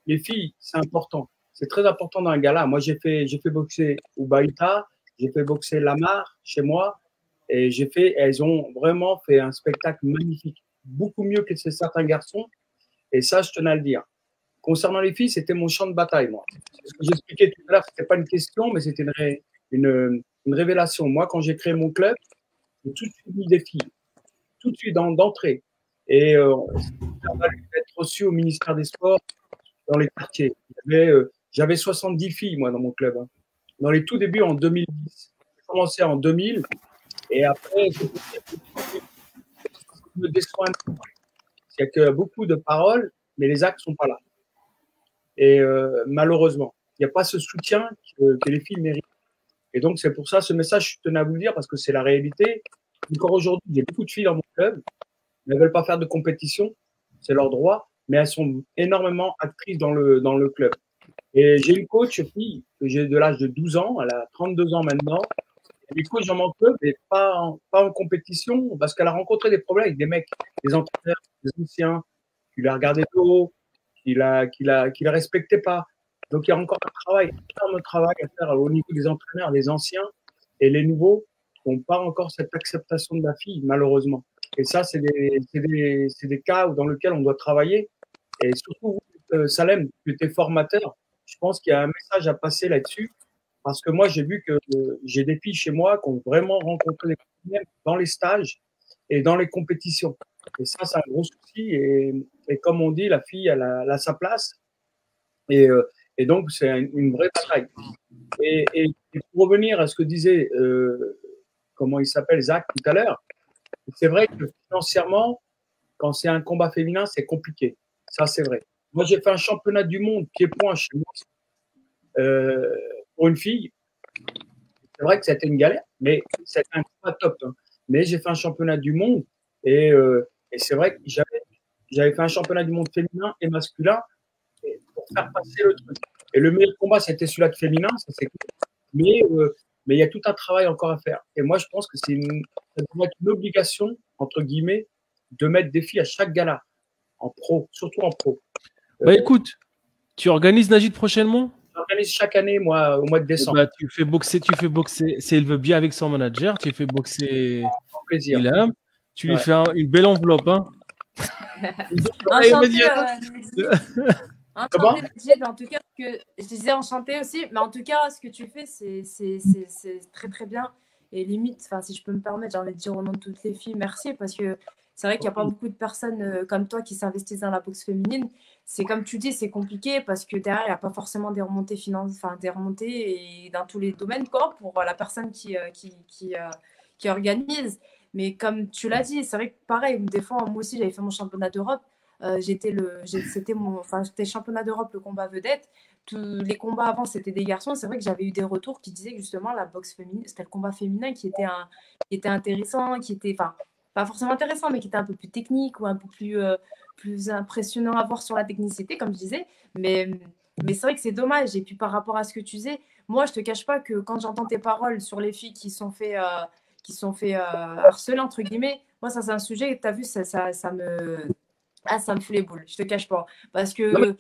Les filles, c'est important. C'est très important dans un gala. Moi, j'ai fait boxer Ubaïta, j'ai fait boxer Lamar chez moi, et elles ont vraiment fait un spectacle magnifique, beaucoup mieux que certains garçons. Et ça, je tenais à le dire. Concernant les filles, c'était mon champ de bataille, moi. Ce que j'expliquais tout à l'heure, c'était pas une question, mais c'était une révélation. Moi, quand j'ai créé mon club, j'ai tout de suite mis des filles, tout de suite d'entrée. Et ça a fallu être reçu au ministère des Sports dans les quartiers. J'avais 70 filles, moi, dans mon club. Hein. Dans les tout débuts, en 2010. J'ai commencé en 2000. Et après, je me déçois un peu. Il y a que beaucoup de paroles, mais les actes ne sont pas là. Et malheureusement, il n'y a pas ce soutien que les filles méritent. Et donc, c'est pour ça, ce message, je tenais à vous le dire, parce que c'est la réalité. Encore aujourd'hui, il y a beaucoup de filles dans mon club. Elles ne veulent pas faire de compétition. C'est leur droit. Mais elles sont énormément actrices dans le club. Et j'ai une coach fille que j'ai de l'âge de 12 ans, elle a 32 ans maintenant. Elle est coach dans mon club, mais pas en compétition, parce qu'elle a rencontré des problèmes avec des mecs, des entraîneurs, des anciens, qui la regardaient de haut, qui la respectaient pas. Donc il y a encore un énorme travail à faire au niveau des entraîneurs, des anciens et les nouveaux qui n'ont pas encore cette acceptation de la fille, malheureusement. Et ça, c'est des cas dans lesquels on doit travailler. Et surtout, Salem, tu étais formateur. Je pense qu'il y a un message à passer là-dessus parce que moi, j'ai vu que j'ai des filles chez moi qui ont vraiment rencontré des problèmes dans les stages et dans les compétitions. Et ça, c'est un gros souci. Et comme on dit, la fille, elle a sa place. Et donc, c'est une vraie bataille. Et pour revenir à ce que disait, comment il s'appelle, Zach, tout à l'heure, c'est vrai que financièrement, quand c'est un combat féminin, c'est compliqué. Ça, c'est vrai. Moi, j'ai fait un championnat du monde pied-point chez moi pour une fille. C'est vrai que c'était une galère, mais c'était un combat top. Hein. Mais j'ai fait un championnat du monde et c'est vrai que j'avais fait un championnat du monde féminin et masculin pour faire passer le truc. Et le meilleur combat, c'était celui-là de féminin, ça c'est cool. Mais il y a tout un travail encore à faire. Et moi, je pense que ça doit être une obligation, entre guillemets, de mettre des filles à chaque gala, en pro, surtout en pro. Bah écoute, tu organises Najid prochainement? J'organise chaque année, moi, au mois de décembre. Bah, tu fais boxer, si elle veut bien avec son manager, tu fais boxer Plaisir. Ilham, tu lui fais une belle enveloppe. Hein. Enchanté, en tout cas, je disais enchanté aussi, mais en tout cas, ce que tu fais, c'est très très bien. Et limite, si je peux me permettre, j'ai envie de dire au nom de toutes les filles, merci, parce que c'est vrai qu'il n'y a pas beaucoup de personnes comme toi qui s'investissent dans la boxe féminine. C'est comme tu dis, c'est compliqué parce que derrière, il n'y a pas forcément des remontées financières, des remontées et dans tous les domaines pour la personne qui organise. Mais comme tu l'as dit, c'est vrai que pareil, des fois, moi aussi, j'avais fait mon championnat d'Europe. C'était championnat d'Europe, le combat vedette. Tous les combats avant, c'était des garçons. C'est vrai que j'avais eu des retours qui disaient que justement la boxe féminine, c'était le combat féminin qui était intéressant, qui était, pas forcément intéressant, mais qui était un peu plus technique ou un peu plus impressionnant à voir sur la technicité, comme je disais. Mais c'est vrai que c'est dommage. Et puis par rapport à ce que tu disais, moi, je te cache pas que quand j'entends tes paroles sur les filles qui sont fait harceler, entre guillemets, moi, ça, c'est un sujet, tu as vu, ça me fout les boules, je te cache pas. Parce que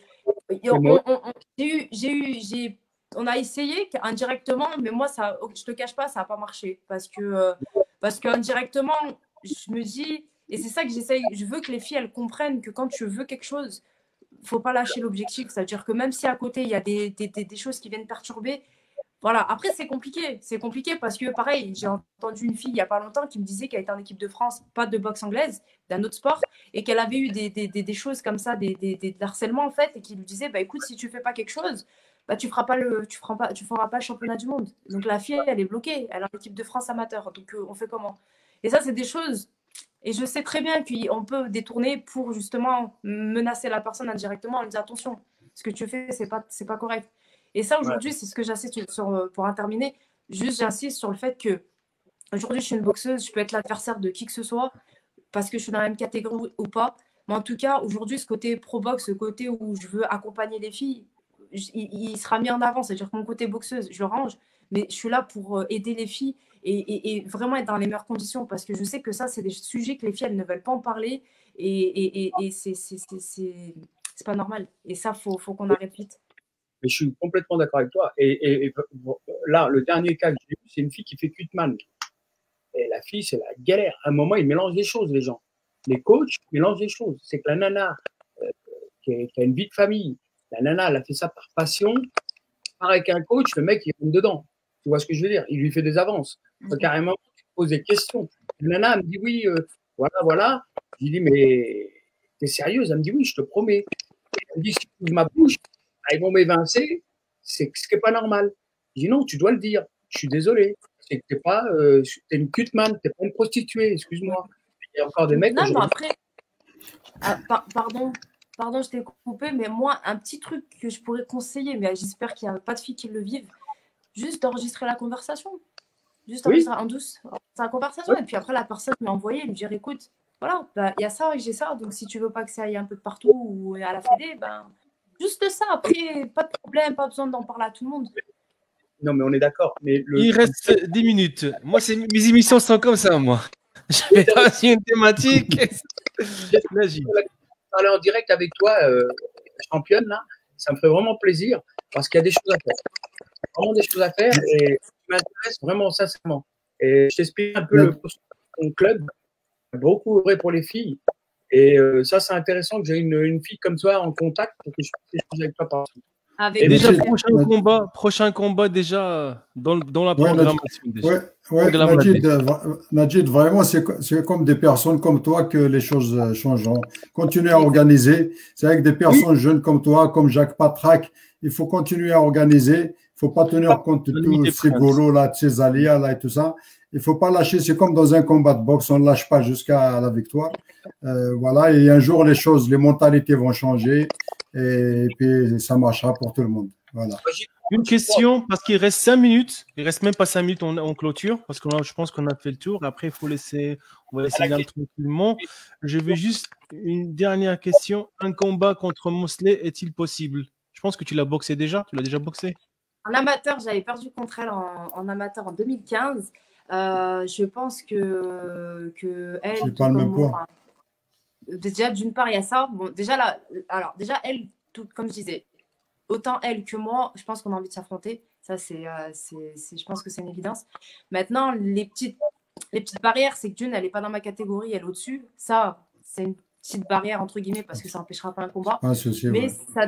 on a essayé indirectement, mais moi, je te cache pas, ça n'a pas marché. Parce qu'indirectement, je me dis, et c'est ça que j'essaye, je veux que les filles, elles comprennent que quand tu veux quelque chose, faut pas lâcher l'objectif. C'est-à-dire que même si à côté, il y a des choses qui viennent perturber, voilà. Après, c'est compliqué. C'est compliqué parce que, pareil, j'ai entendu une fille il n'y a pas longtemps qui me disait qu'elle était en équipe de France, pas de boxe anglaise, d'un autre sport, et qu'elle avait eu des choses comme ça, des harcèlements, en fait, et qui lui disait, bah, écoute, si tu fais pas quelque chose, bah, tu feras pas le championnat du monde. Donc, la fille, elle est bloquée. Elle est en équipe de France amateur. Donc, on fait comment? Et ça, c'est des choses. Et je sais très bien qu'on peut détourner pour justement menacer la personne indirectement en lui disant, attention, ce que tu fais, c'est pas correct. Et ça, aujourd'hui, c'est ce que j'insiste pour en terminer. Juste, j'insiste sur le fait que aujourd'hui, je suis une boxeuse, je peux être l'adversaire de qui que ce soit parce que je suis dans la même catégorie ou pas. Mais en tout cas, aujourd'hui, ce côté pro-box, ce côté où je veux accompagner les filles, il sera mis en avant. C'est-à-dire que mon côté boxeuse, je le range, mais je suis là pour aider les filles et vraiment être dans les meilleures conditions parce que je sais que ça, c'est des sujets que les filles, elles ne veulent pas en parler et c'est pas normal. Et ça, faut qu'on arrête vite. Mais je suis complètement d'accord avec toi. Et là, le dernier cas que j'ai eu, c'est une fille qui fait Kutman. Et la fille, c'est la galère. À un moment, ils mélangent des choses, les gens. Les coachs mélangent des choses. C'est que la nana qui a une vie de famille, la nana, elle a fait ça par passion. Pareil qu'un coach, le mec, il rentre dedans. Tu vois ce que je veux dire? Il lui fait des avances. Carrément, il pose des questions. La nana, elle me dit oui, voilà. Je lui dis, mais t'es sérieuse? Elle me dit oui, je te promets. Elle me dit, si tu ouvres ma bouche, ils vont m'évincer, c'est ce qui n'est pas normal. Je dis non, tu dois le dire. Je suis désolé. C'est que t'es une cutman, t'es pas une prostituée, excuse-moi. Il y a encore des mecs. Non, mais après, pardon, je t'ai coupé, mais moi, un petit truc que je pourrais conseiller, mais j'espère qu'il n'y a pas de filles qui le vivent, juste d'enregistrer la conversation. Juste enregistrer en douce sa conversation. Et puis après, la personne lui envoyer, lui dire écoute, voilà, il y a ça et j'ai ça, donc si tu veux pas que ça aille un peu de partout ou à la fédé, juste ça, après, pas de problème, pas besoin d'en parler à tout le monde. Non, mais on est d'accord. Il reste 10 minutes. Moi, mes émissions sont comme ça, moi. Je vais passer une thématique. Parler en direct avec toi, championne, là, ça me fait vraiment plaisir parce qu'il y a des choses à faire. Vraiment des choses à faire et ça m'intéresse vraiment sincèrement. Et je t'explique un peu mon club, beaucoup vrai pour les filles. Et ça, c'est intéressant que j'ai une fille comme toi en contact pour que je puisse échanger avec toi par Avec Et Déjà, Najid, prochain combat déjà dans la ouais, Najid, programmation. Déjà. ouais, Programme la Najid, date. Najid, vraiment, c'est comme des personnes comme toi que les choses changeront. Continuez à exact. organiser. C'est avec des Oui, personnes jeunes comme toi, comme Jacques Patrac. Il faut continuer à organiser. Il ne faut pas tenir compte de la tous limite est ces prince. golos là, de ces aléas là et tout ça. Il ne faut pas lâcher. C'est comme dans un combat de boxe. On ne lâche pas jusqu'à la victoire. Voilà. Et un jour, les mentalités vont changer et puis ça marchera pour tout le monde. Voilà. Une question, parce qu'il reste 5 minutes. Il reste même pas 5 minutes en clôture, parce que je pense qu'on a fait le tour. Après, on va laisser Ilham tranquillement. Je vais juste une dernière question. Un combat contre Mosley est-il possible? Je pense que tu l'as boxé déjà. Tu l'as déjà boxé? En amateur, j'avais perdu contre elle en amateur en 2015. Je pense que elle, C'est tout pas le comme même moi, poids. déjà d'une part, il y a ça. Bon, déjà là, alors déjà elle, tout comme je disais, autant elle que moi, je pense qu'on a envie de s'affronter. Ça, je pense que c'est une évidence. Maintenant, les petites barrières, c'est que d'une, elle n'est pas dans ma catégorie, elle est au-dessus. Ça, c'est une petite barrière entre guillemets parce que ça n'empêchera pas un combat. Pas un souci, Mais ouais. ça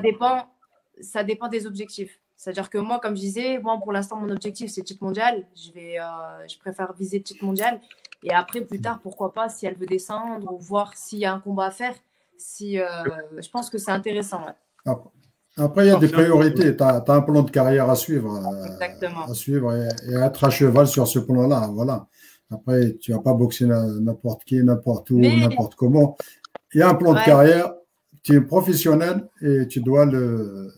dépend des objectifs. C'est-à-dire que moi, comme je disais, bon, pour l'instant, mon objectif, c'est titre mondial. Je préfère viser le titre mondial. Et après, plus tard, pourquoi pas, si elle veut descendre ou voir s'il y a un combat à faire. Je pense que c'est intéressant. Ouais. Après, il y a des priorités. Tu as un plan de carrière à suivre, Exactement. et être à cheval sur ce plan-là. Voilà. Après, tu ne vas pas boxer n'importe qui, n'importe où, n'importe comment. Il y a un plan de carrière. Tu es professionnel et tu dois le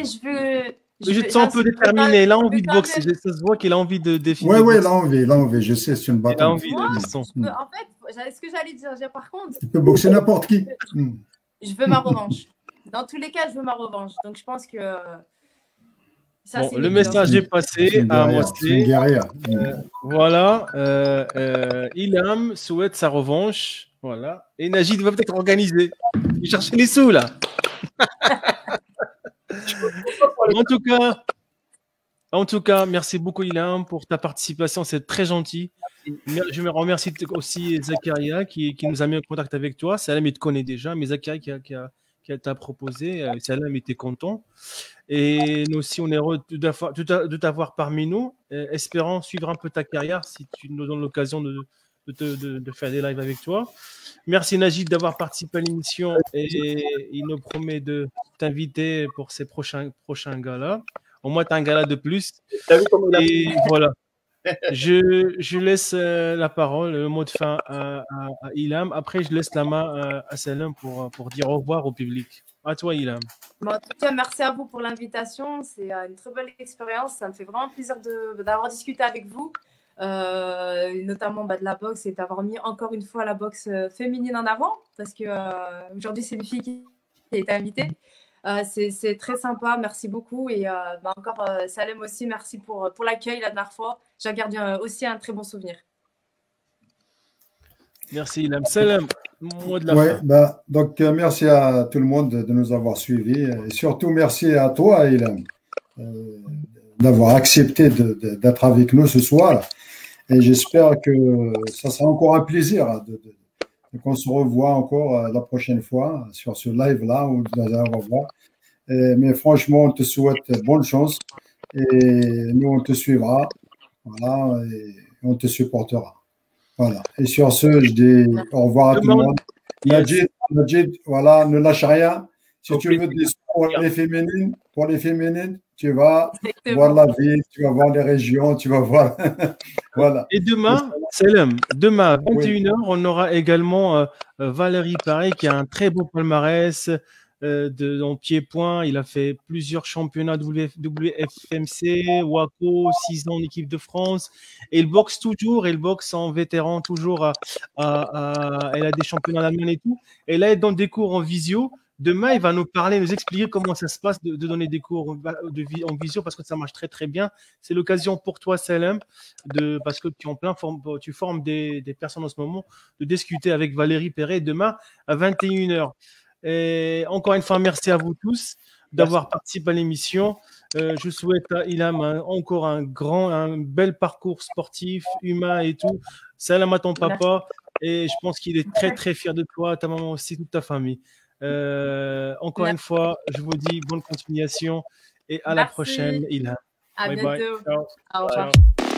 suivre. Je te sens un peu déterminé. Il a envie de boxer. Ça se voit qu'il a envie de définir. Oui, il a envie. Je sais, c'est une bataille. Il a envie, moi, je sens. En fait, ce que j'allais dire, par contre. Tu peux boxer n'importe qui. Je veux ma revanche. Dans tous les cas, je veux ma revanche. Donc, je pense que. Ça, bon, le message est passé à Mosley. Voilà. Ilham souhaite sa revanche. Voilà. Et Najid va peut-être organiser. Il cherche les sous, là. En tout cas, merci beaucoup, Ilham, pour ta participation. C'est très gentil. Je me remercie aussi Zakaria qui nous a mis en contact avec toi. Salam, il te connaît déjà, mais Zakaria qui t'a proposé. Salam était content. Et nous aussi, on est heureux de t'avoir parmi nous. Espérons suivre un peu ta carrière si tu nous donnes l'occasion de faire des lives avec toi. Merci Najid d'avoir participé à l'émission et il nous promet de t'inviter pour ces prochains gala. Au moins, tu as un gala de plus. Et voilà. Je laisse la parole, le mot de fin à Ilham. Après, je laisse la main à Salam pour dire au revoir au public. À toi, Ilham. Bon, en tout cas, merci à vous pour l'invitation. C'est une très belle expérience. Ça me fait vraiment plaisir d'avoir discuté avec vous, notamment de la boxe et d'avoir mis encore une fois la boxe féminine en avant parce que aujourd'hui, c'est une fille qui a été invitée. C'est très sympa, merci beaucoup. Et encore, Salem aussi, merci pour l'accueil la dernière fois. J'en garde aussi un très bon souvenir. Merci, Ilham. Salem, mot de la fin. Donc, merci à tout le monde de nous avoir suivis. Et surtout, merci à toi, Ilham, d'avoir accepté d'être avec nous ce soir. Et j'espère que ça sera encore un plaisir qu'on se revoit encore la prochaine fois sur ce live-là où nous allons revoir. Mais franchement, on te souhaite bonne chance et nous, on te suivra. Voilà, et on te supportera. Voilà. Et sur ce, je dis au revoir à tout le monde. Najid, voilà, ne lâche rien. Si tu veux des pour les féminines, tu vas voir la ville, tu vas voir les régions, tu vas voir. Voilà. Et demain, Salem, demain à 21h, on aura également Valérie Paré qui a un très beau palmarès en pied-point. Il a fait plusieurs championnats WFMC, WACO, 6 ans en équipe de France. Et il boxe toujours, il boxe en vétéran toujours. Elle a des championnats d'Allemagne et tout. Et là, elle donne des cours en visio. Demain, il va nous parler, nous expliquer comment ça se passe de donner des cours en visio parce que ça marche très, très bien. C'est l'occasion pour toi, Salem, parce que tu formes des personnes en ce moment, de discuter avec Valérie Perret demain à 21h. Et encore une fois, merci à vous tous d'avoir participé à l'émission. Je souhaite à Ilham encore un bel parcours sportif, humain et tout. Salam à ton papa. Et je pense qu'il est très, très fier de toi, ta maman aussi, toute ta famille. Encore une fois, je vous dis bonne continuation Et à la Merci. prochaine, Ilham. À Bye bye. bientôt. Ciao. Au revoir. Ciao.